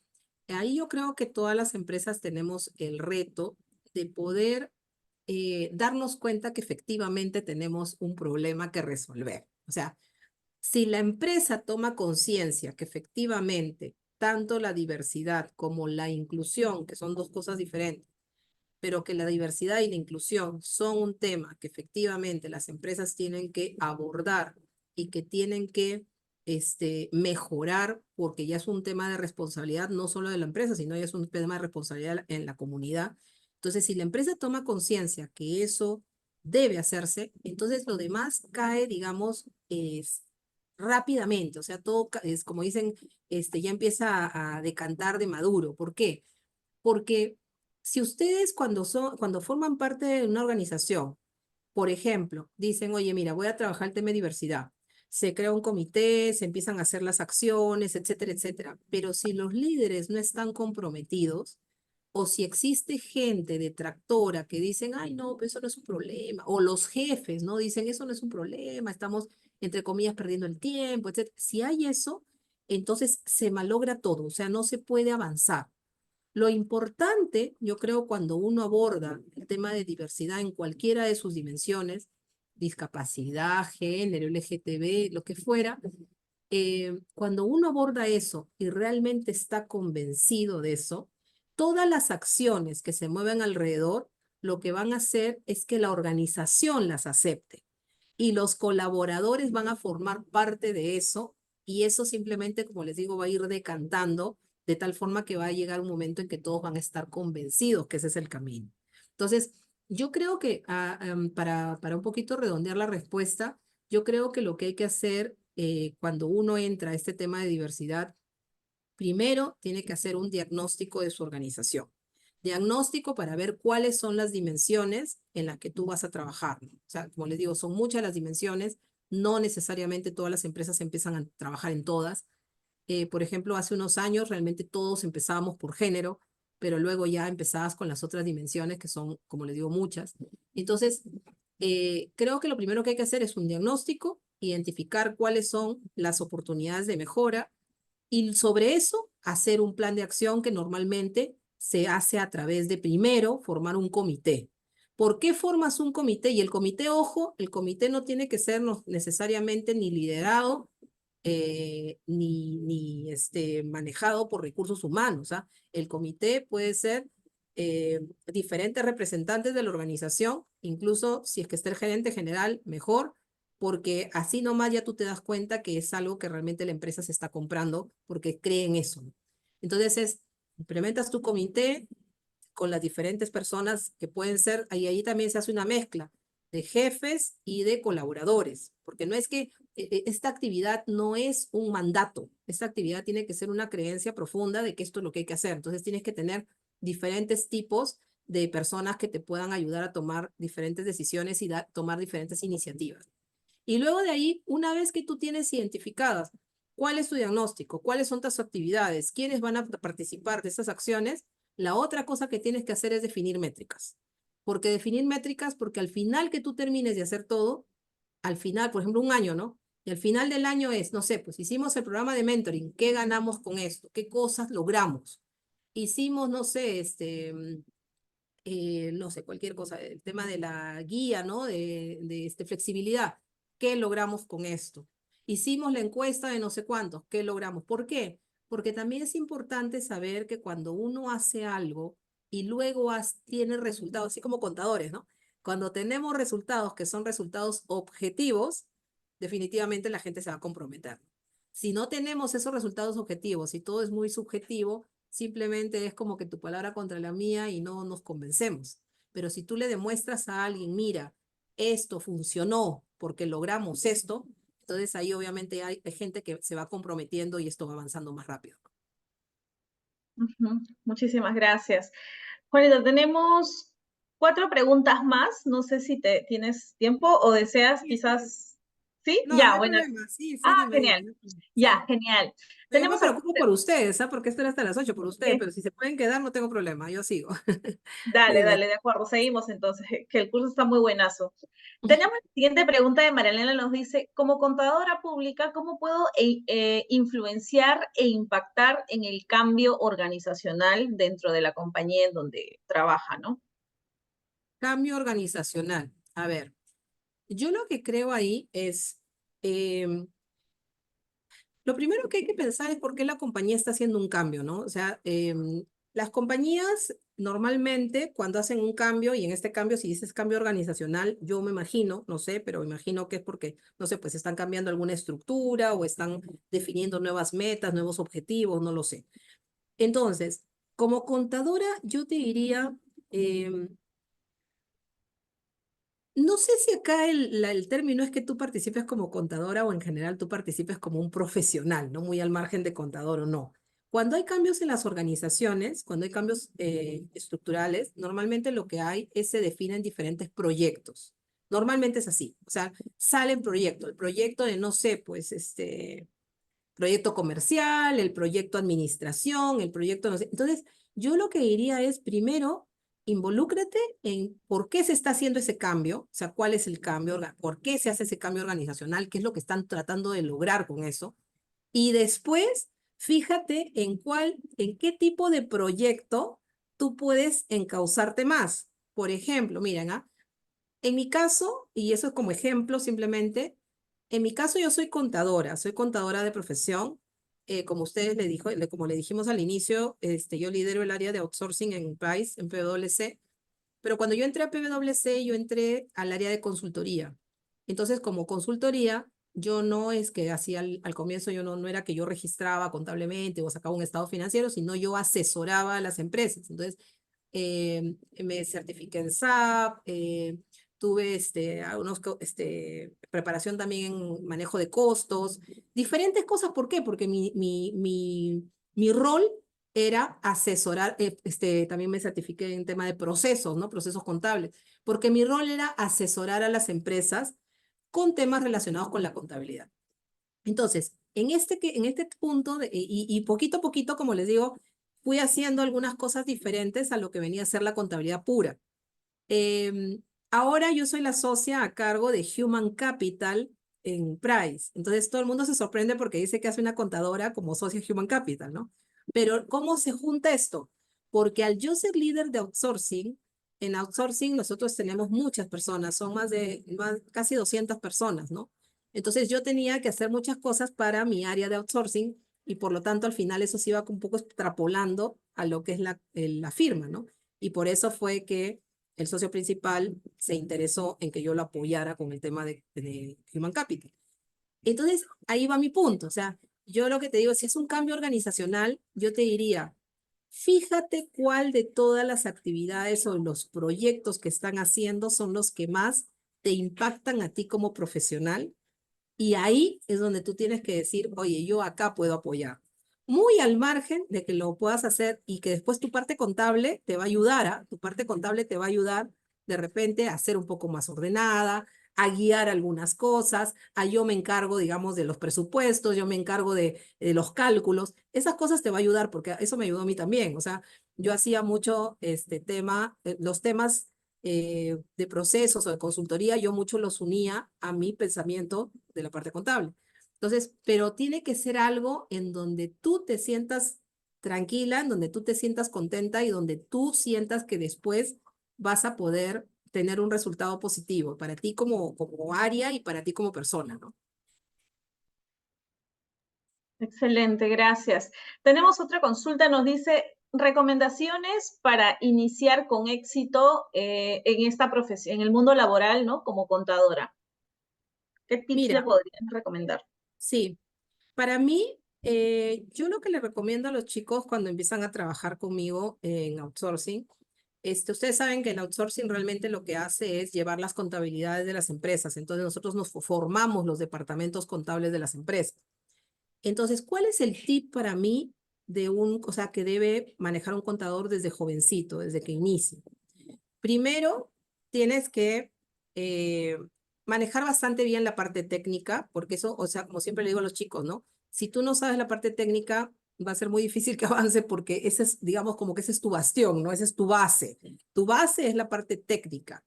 ahí yo creo que todas las empresas tenemos el reto de poder darnos cuenta que efectivamente tenemos un problema que resolver. O sea, si la empresa toma conciencia que efectivamente tanto la diversidad como la inclusión, que son dos cosas diferentes, pero que la diversidad y la inclusión son un tema que efectivamente las empresas tienen que abordar y que tienen que mejorar, porque ya es un tema de responsabilidad no solo de la empresa, sino ya es un tema de responsabilidad en la comunidad. Entonces, si la empresa toma conciencia que eso debe hacerse, entonces lo demás cae, digamos, rápidamente. O sea, todo es como dicen, ya empieza a decantar de maduro. ¿Por qué? Porque si ustedes cuando forman parte de una organización, por ejemplo, dicen, oye, mira, voy a trabajar el tema de diversidad, se crea un comité, se empiezan a hacer las acciones, etcétera, etcétera. Pero si los líderes no están comprometidos, o si existe gente detractora que dicen, ay, no, pues eso no es un problema, o los jefes, ¿no? Dicen, eso no es un problema, estamos, entre comillas, perdiendo el tiempo, etcétera. Si hay eso, entonces se malogra todo, o sea, no se puede avanzar. Lo importante, yo creo, cuando uno aborda el tema de diversidad en cualquiera de sus dimensiones, discapacidad, género, LGTB, lo que fuera, cuando uno aborda eso y realmente está convencido de eso, todas las acciones que se mueven alrededor, lo que van a hacer es que la organización las acepte y los colaboradores van a formar parte de eso y eso simplemente, como les digo, va a ir decantando de tal forma que va a llegar un momento en que todos van a estar convencidos que ese es el camino. Entonces, yo creo que para un poquito redondear la respuesta, yo creo que lo que hay que hacer cuando uno entra a este tema de diversidad, primero tiene que hacer un diagnóstico de su organización. Diagnóstico para ver cuáles son las dimensiones en las que tú vas a trabajar. O sea, como les digo, son muchas las dimensiones, no necesariamente todas las empresas empiezan a trabajar en todas. Por ejemplo, hace unos años realmente todos empezábamos por género, pero luego ya empezabas con las otras dimensiones que son, como les digo, muchas. Entonces, creo que lo primero que hay que hacer es un diagnóstico, identificar cuáles son las oportunidades de mejora y sobre eso hacer un plan de acción que normalmente se hace a través de primero formar un comité. ¿Por qué formas un comité? Y el comité, ojo, el comité no tiene que ser necesariamente ni liderado ni manejado por recursos humanos. ¿Ah? El comité puede ser diferentes representantes de la organización, incluso si es que está el gerente general, mejor, porque así nomás ya tú te das cuenta que es algo que realmente la empresa se está comprando porque cree en eso. Entonces, implementas tu comité con las diferentes personas que pueden ser, ahí también se hace una mezcla de jefes y de colaboradores, porque no es que esta actividad no es un mandato, esta actividad tiene que ser una creencia profunda de que esto es lo que hay que hacer, entonces tienes que tener diferentes tipos de personas que te puedan ayudar a tomar diferentes decisiones y tomar diferentes iniciativas. Y luego de ahí, una vez que tú tienes identificadas cuál es tu diagnóstico, cuáles son tus actividades, quiénes van a participar de esas acciones, la otra cosa que tienes que hacer es definir métricas. ¿Por qué definir métricas? Porque al final que tú termines de hacer todo, al final, por ejemplo, un año, ¿no? Y al final del año es, no sé, pues hicimos el programa de mentoring, ¿qué ganamos con esto? ¿Qué cosas logramos? Hicimos, no sé, no sé, cualquier cosa, el tema de la guía, ¿no? De flexibilidad. ¿Qué logramos con esto? Hicimos la encuesta de no sé cuántos. ¿Qué logramos? ¿Por qué? Porque también es importante saber que cuando uno hace algo y luego tiene resultados, así como contadores, ¿no? Cuando tenemos resultados que son resultados objetivos, definitivamente la gente se va a comprometer. Si no tenemos esos resultados objetivos y todo es muy subjetivo, simplemente es como que tu palabra contra la mía y no nos convencemos. Pero si tú le demuestras a alguien, mira, esto funcionó porque logramos esto, entonces ahí obviamente hay gente que se va comprometiendo y esto va avanzando más rápido. Muchísimas gracias. Juanita, tenemos 4 preguntas más. No sé si tienes tiempo o deseas Sí, sí, sí. quizás. ¿Sí? No, no Ya, hay bueno. problema. Sí, sí, dime, Genial. dime. Ya, Sí. genial. No, yo me Tenemos preocupo por ustedes, ¿sabes? Porque esto era hasta las 8 por ustedes, algunas. pero si se pueden quedar no tengo problema, yo sigo. Dale, Dime. dale, de acuerdo. Seguimos entonces, que el curso está muy buenazo. Tenemos la siguiente pregunta de Marielena, nos dice, como contadora pública, ¿cómo puedo influenciar e impactar en el cambio organizacional dentro de la compañía en donde trabaja, ¿no? Cambio organizacional. A ver, yo lo que creo ahí es, em, lo primero que hay que pensar es por qué la compañía está haciendo un cambio, ¿no? O sea, las compañías normalmente cuando hacen un cambio, y en este cambio, si dices cambio organizacional, yo me imagino, no sé, pero imagino que es porque, no sé, pues están cambiando alguna estructura o están definiendo nuevas metas, nuevos objetivos, no lo sé. Entonces, como contadora, yo te diría, no sé si acá el término es que tú participes como contadora o en general tú participes como un profesional, no muy al margen de contador o no. Cuando hay cambios en las organizaciones, cuando hay cambios estructurales, normalmente lo que hay es se definen diferentes proyectos. Normalmente es así, o sea, sale el proyecto de, no sé, pues proyecto comercial, el proyecto administración, el proyecto no sé. Entonces, yo lo que diría es, primero, involúcrate en por qué se está haciendo ese cambio, o sea, cuál es el cambio, por qué se hace ese cambio organizacional, qué es lo que están tratando de lograr con eso. Y después, fíjate en qué tipo de proyecto tú puedes encauzarte más. Por ejemplo, miren, en mi caso, y eso es como ejemplo simplemente, en mi caso yo soy contadora de profesión. Como ustedes como le dijimos al inicio, yo lidero el área de outsourcing en Price, en PwC, pero cuando yo entré a PwC, yo entré al área de consultoría. Entonces, como consultoría, yo no es que hacía al comienzo, yo no era que yo registraba contablemente o sacaba un estado financiero, sino yo asesoraba a las empresas. Entonces, me certifiqué en SAP, tuve preparación también en manejo de costos, diferentes cosas. ¿Por qué? Porque mi rol era asesorar, también me certifiqué en tema de procesos, ¿no? Procesos contables, porque mi rol era asesorar a las empresas con temas relacionados con la contabilidad. Entonces, en este punto, y poquito a poquito, como les digo, fui haciendo algunas cosas diferentes a lo que venía a ser la contabilidad pura. Ahora yo soy la socia a cargo de Human Capital en Price. Entonces todo el mundo se sorprende porque dice que hace una contadora como socia Human Capital, ¿no? Pero ¿cómo se junta esto? Porque al yo ser líder de outsourcing, en outsourcing nosotros tenemos muchas personas, son casi 200 personas, ¿no? Entonces yo tenía que hacer muchas cosas para mi área de outsourcing y por lo tanto al final eso se iba un poco extrapolando a lo que es la firma, ¿no? Y por eso fue que el socio principal se interesó en que yo lo apoyara con el tema de Human Capital. Entonces, ahí va mi punto. O sea, yo lo que te digo, si es un cambio organizacional, yo te diría, fíjate cuál de todas las actividades o los proyectos que están haciendo son los que más te impactan a ti como profesional y ahí es donde tú tienes que decir, oye, yo acá puedo apoyar. Muy al margen de que lo puedas hacer y que después tu parte contable te va a ayudar, tu parte contable te va a ayudar de repente a ser un poco más ordenada, a guiar algunas cosas, a yo me encargo, digamos, de los presupuestos, yo me encargo de los cálculos. Esas cosas te va a ayudar porque eso me ayudó a mí también. O sea, yo hacía mucho los temas de procesos o de consultoría, yo mucho los unía a mi pensamiento de la parte contable. Entonces, pero tiene que ser algo en donde tú te sientas tranquila, en donde tú te sientas contenta y donde tú sientas que después vas a poder tener un resultado positivo para ti como área y para ti como persona, ¿no? Excelente, gracias. Tenemos otra consulta, nos dice recomendaciones para iniciar con éxito en esta profesión, en el mundo laboral, ¿no? Como contadora. ¿Qué tips le Mira, podrían recomendar? sí, para mí, yo lo que le recomiendo a los chicos cuando empiezan a trabajar conmigo en outsourcing, ustedes saben que el outsourcing realmente lo que hace es llevar las contabilidades de las empresas. Entonces nosotros nos formamos los departamentos contables de las empresas. Entonces, ¿cuál es el tip para mí o sea, que debe manejar un contador desde jovencito, desde que inicie? Primero, tienes que eh, manejar bastante bien la parte técnica, porque eso, o sea, como siempre le digo a los chicos, ¿no? Si tú no sabes la parte técnica, va a ser muy difícil que avance porque ese es, digamos, como que ese es tu bastión, ¿no? Esa es tu base. Tu base es la parte técnica.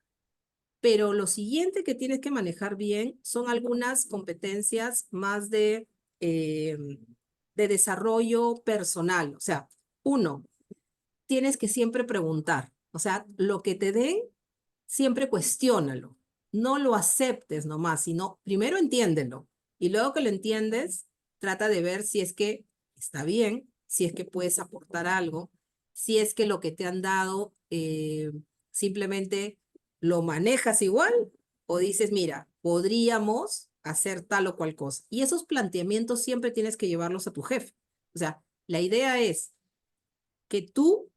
Pero lo siguiente que tienes que manejar bien son algunas competencias más eh, de desarrollo personal. O sea, uno, tienes que siempre preguntar. O sea, lo que te den, siempre cuestiónalo. No lo aceptes nomás, sino primero entiéndelo. Y luego que lo entiendes, trata de ver si es que está bien, si es que puedes aportar algo, si es que lo que te han dado simplemente lo manejas igual o dices, mira, podríamos hacer tal o cual cosa. Y esos planteamientos siempre tienes que llevarlos a tu jefe. O sea, la idea es que tú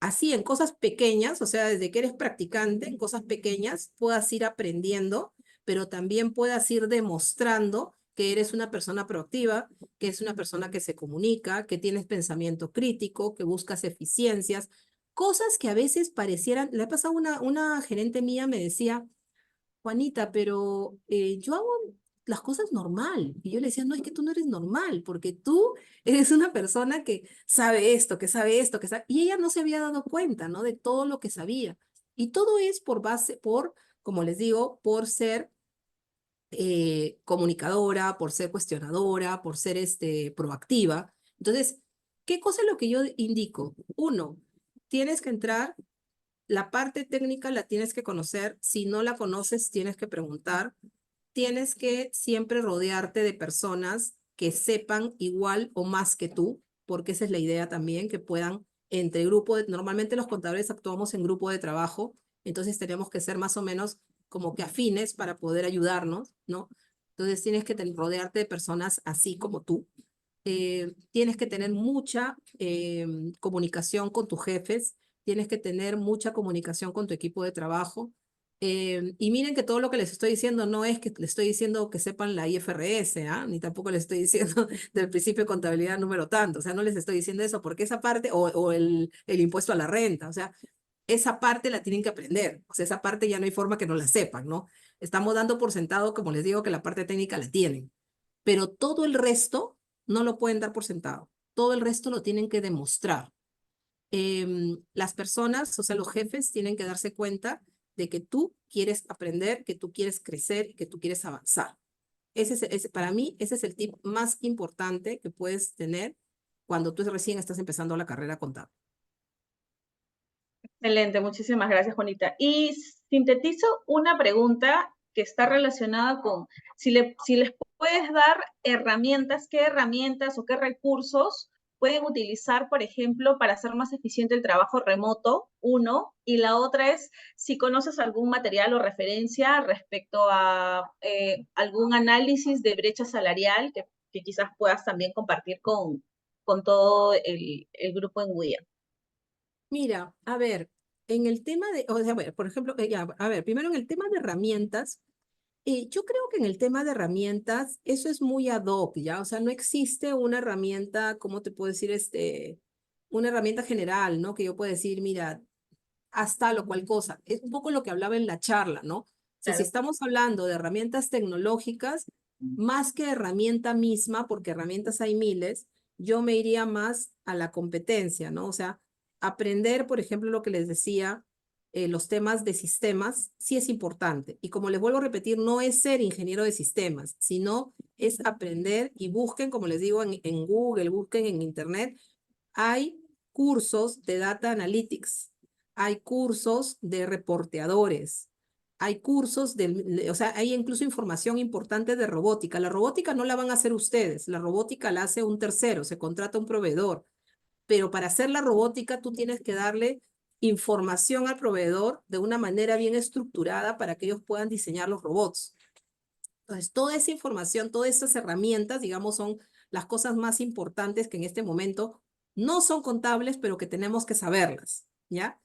así en cosas pequeñas, o sea, desde que eres practicante, en cosas pequeñas, puedas ir aprendiendo, pero también puedas ir demostrando que eres una persona proactiva, que es una persona que se comunica, que tienes pensamiento crítico, que buscas eficiencias, cosas que a veces parecieran, le ha pasado una gerente mía, me decía, Juanita, pero yo hago las cosas normal. Y yo le decía, no, es que tú no eres normal, porque tú eres una persona que sabe esto, que sabe esto, que sabe... Y ella no se había dado cuenta, ¿no? De todo lo que sabía. Y todo es por base, como les digo, por ser comunicadora, por ser cuestionadora, por ser proactiva. Entonces, ¿qué cosa es lo que yo indico? Uno, tienes que entrar la parte técnica la tienes que conocer, si no la conoces tienes que preguntar, tienes que siempre rodearte de personas que sepan igual o más que tú, porque esa es la idea también, que puedan entre normalmente los contadores actuamos en grupo de trabajo, entonces tenemos que ser más o menos como que afines para poder ayudarnos, ¿no? Entonces tienes que rodearte de personas así como tú. Tienes que tener mucha comunicación con tus jefes, tienes que tener mucha comunicación con tu equipo de trabajo. Y miren que todo lo que les estoy diciendo no es que les estoy diciendo que sepan la IFRS, ¿ah? Ni tampoco les estoy diciendo del principio de contabilidad número tanto, o sea, no les estoy diciendo eso porque esa parte, o el impuesto a la renta, o sea, esa parte la tienen que aprender, o sea, esa parte ya no hay forma que no la sepan, ¿no? Estamos dando por sentado, como les digo, que la parte técnica la tienen, pero todo el resto no lo pueden dar por sentado, todo el resto lo tienen que demostrar. Las personas, o sea, los jefes tienen que darse cuenta de que tú quieres aprender, que tú quieres crecer y que tú quieres avanzar. Para mí, ese es el tip más importante que puedes tener cuando tú recién estás empezando la carrera contable. Excelente, muchísimas gracias, Juanita. Y sintetizo una pregunta que está relacionada con si les puedes dar herramientas, qué herramientas o qué recursos pueden utilizar, por ejemplo, para hacer más eficiente el trabajo remoto, uno, y la otra es si conoces algún material o referencia respecto a algún análisis de brecha salarial que quizás puedas también compartir con todo el grupo en WIA. Mira, a ver, en el tema de, o sea, a ver, por ejemplo, a ver, primero en el tema de herramientas, yo creo que en el tema de herramientas, eso es muy ad hoc, ¿ya? O sea, no existe una herramienta, ¿cómo te puedo decir? Una herramienta general, ¿no? Que yo pueda decir, mira, haz tal o cual cosa. Es un poco lo que hablaba en la charla, ¿no? Si Claro. estamos hablando de herramientas tecnológicas, más que herramienta misma, porque herramientas hay miles, yo me iría más a la competencia, ¿no? O sea, aprender, por ejemplo, lo que les decía, los temas de sistemas, sí es importante. Y como les vuelvo a repetir, no es ser ingeniero de sistemas, sino es aprender y busquen, como les digo, en Google, busquen en Internet, hay cursos de Data Analytics, hay cursos de reporteadores, hay cursos o sea, hay incluso información importante de robótica. La robótica no la van a hacer ustedes, la robótica la hace un tercero, se contrata un proveedor, pero para hacer la robótica tú tienes que darle información al proveedor de una manera bien estructurada para que ellos puedan diseñar los robots. Entonces, toda esa información, todas esas herramientas, digamos, son las cosas más importantes que en este momento no son contables, pero que tenemos que saberlas, ¿ya?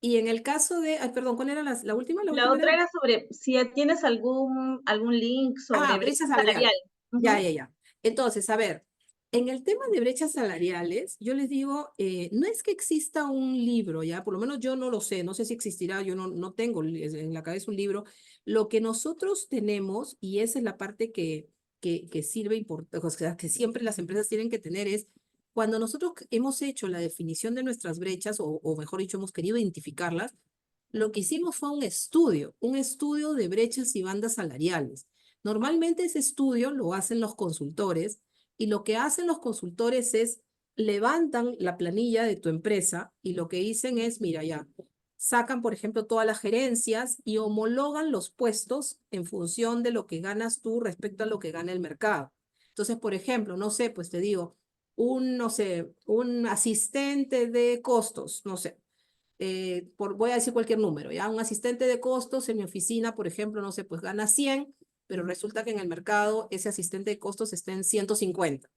Y en el caso de, ay, perdón, ¿cuál era la última? La La última otra era, era sobre si tienes algún link sobre brecha brecha salarial. salarial. Ya, Ujú. ya, ya. Entonces, a ver, en el tema de brechas salariales, yo les digo, no es que exista un libro, ya, por lo menos yo no lo sé, no sé si existirá, yo no tengo en la cabeza un libro. Lo que nosotros tenemos, y esa es la parte que sirve, o sea, que siempre las empresas tienen que tener, es cuando nosotros hemos hecho la definición de nuestras brechas, o mejor dicho, hemos querido identificarlas, lo que hicimos fue un estudio de brechas y bandas salariales. Normalmente ese estudio lo hacen los consultores y lo que hacen los consultores es levantan la planilla de tu empresa y lo que dicen es, mira ya, sacan por ejemplo todas las gerencias y homologan los puestos en función de lo que ganas tú respecto a lo que gana el mercado. Entonces, por ejemplo, no sé, pues te digo, no sé, un asistente de costos, no sé, voy a decir cualquier número, ¿ya? Un asistente de costos en mi oficina, por ejemplo, no sé, pues gana 100, pero resulta que en el mercado ese asistente de costos está en 150.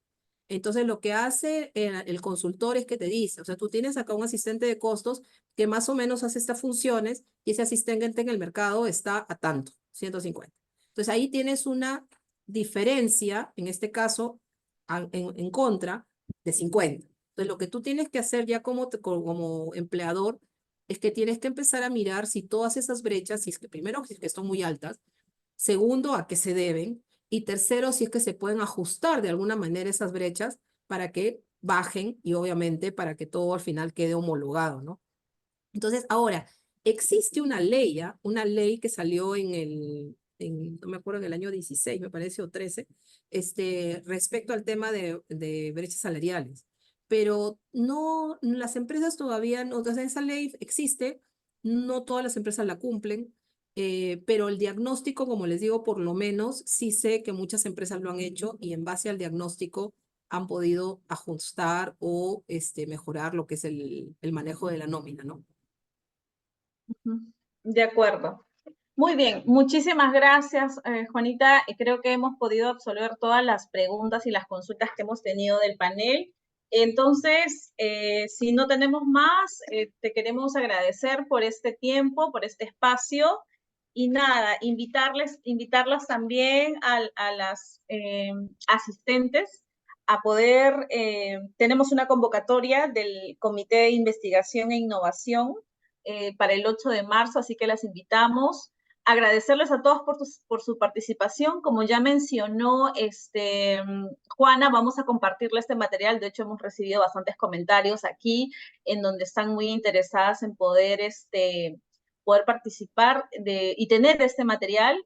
Entonces, lo que hace el consultor es que te dice, o sea, tú tienes acá un asistente de costos que más o menos hace estas funciones y ese asistente en el mercado está a tanto, 150. Entonces, ahí tienes una diferencia, en este caso, en contra de 50. Entonces, lo que tú tienes que hacer ya como empleador es que tienes que empezar a mirar si todas esas brechas, si es que primero, si es que están muy altas, segundo, a qué se deben, y tercero, si es que se pueden ajustar de alguna manera esas brechas para que bajen y obviamente para que todo al final quede homologado, ¿no? Entonces, ahora, existe una ley, ¿ya? Una ley que salió no me acuerdo, en el año 16, me parece, o 13, respecto al tema de brechas salariales. Pero no, las empresas todavía no, o sea, esa ley existe, no todas las empresas la cumplen, pero el diagnóstico, como les digo, por lo menos sí sé que muchas empresas lo han hecho y en base al diagnóstico han podido ajustar o mejorar lo que es el manejo de la nómina, ¿no? Ujú. De acuerdo. Muy bien, muchísimas gracias, Juanita. Creo que hemos podido absolver todas las preguntas y las consultas que hemos tenido del panel. Entonces, si no tenemos más, te queremos agradecer por este tiempo, por este espacio. Y nada, invitarlas también a las asistentes a poder, tenemos una convocatoria del Comité de Investigación e Innovación para el 8 de marzo, así que las invitamos. Agradecerles a todos por su participación. Como ya mencionó Juana, vamos a compartirle este material. De hecho, hemos recibido bastantes comentarios aquí en donde están muy interesadas en poder participar y tener este material.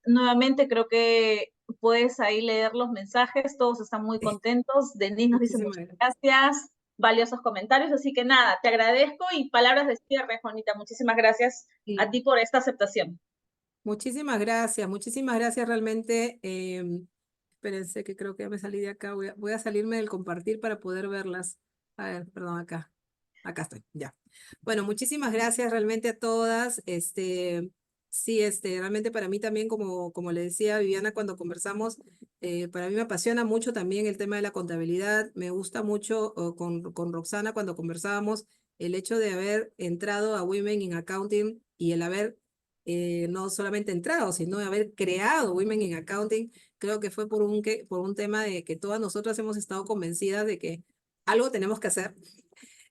Nuevamente, creo que puedes ahí leer los mensajes. Todos están muy contentos. Denise nos dice Muchísimas muchas gracias. gracias, valiosos comentarios. Así que nada, te agradezco y palabras de cierre, Juanita. Muchísimas gracias a Sí. ti por esta aceptación. Muchísimas gracias realmente. Espérense que creo que ya me salí de acá. Voy a salirme del compartir para poder verlas. A ver, perdón, acá estoy, ya. Bueno, muchísimas gracias realmente a todas. Sí, realmente para mí también, como le decía a Viviana cuando conversamos, para mí me apasiona mucho también el tema de la contabilidad. Me gusta mucho con Roxana cuando conversábamos el hecho de haber entrado a Women in Accounting y el haber no solamente entrado, sino de haber creado Women in Accounting. Creo que fue por un tema de que todas nosotras hemos estado convencidas de que algo tenemos que hacer,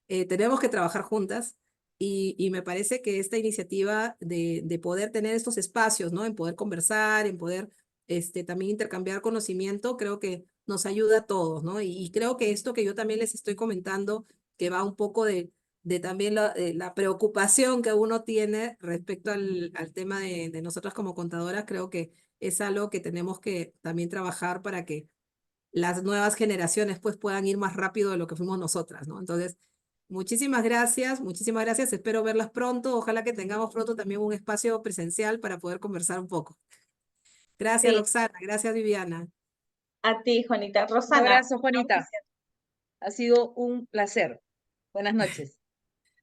tenemos que trabajar juntas y me parece que esta iniciativa de poder tener estos espacios, ¿no? En poder conversar, en poder también intercambiar conocimiento, creo que nos ayuda a todos, ¿no? Y creo que esto que yo también les estoy comentando, que va un poco de también la preocupación que uno tiene respecto al tema de nosotras como contadoras, creo que es algo que tenemos que también trabajar para que las nuevas generaciones pues puedan ir más rápido de lo que fuimos nosotras, ¿no? Entonces, muchísimas gracias, espero verlas pronto, ojalá que tengamos pronto también un espacio presencial para poder conversar un poco. Gracias, Sí, Roxana, gracias, Viviana. a ti, Juanita. Un Rosana, abrazo, Juanita. Ha sido un placer. Buenas noches.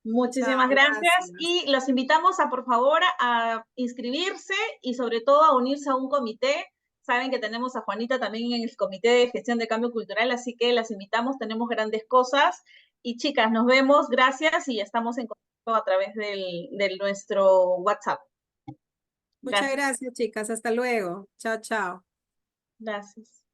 Chao, muchísimas gracias gracias. y los invitamos a, por favor, a inscribirse y sobre todo a unirse a un comité. Saben que tenemos a Juanita también en el Comité de Gestión de Cambio Cultural, así que las invitamos, tenemos grandes cosas. Y chicas, nos vemos, gracias y estamos en contacto a través de nuestro WhatsApp. Muchas Gracias. gracias, chicas, hasta luego. Chao, chao. Gracias.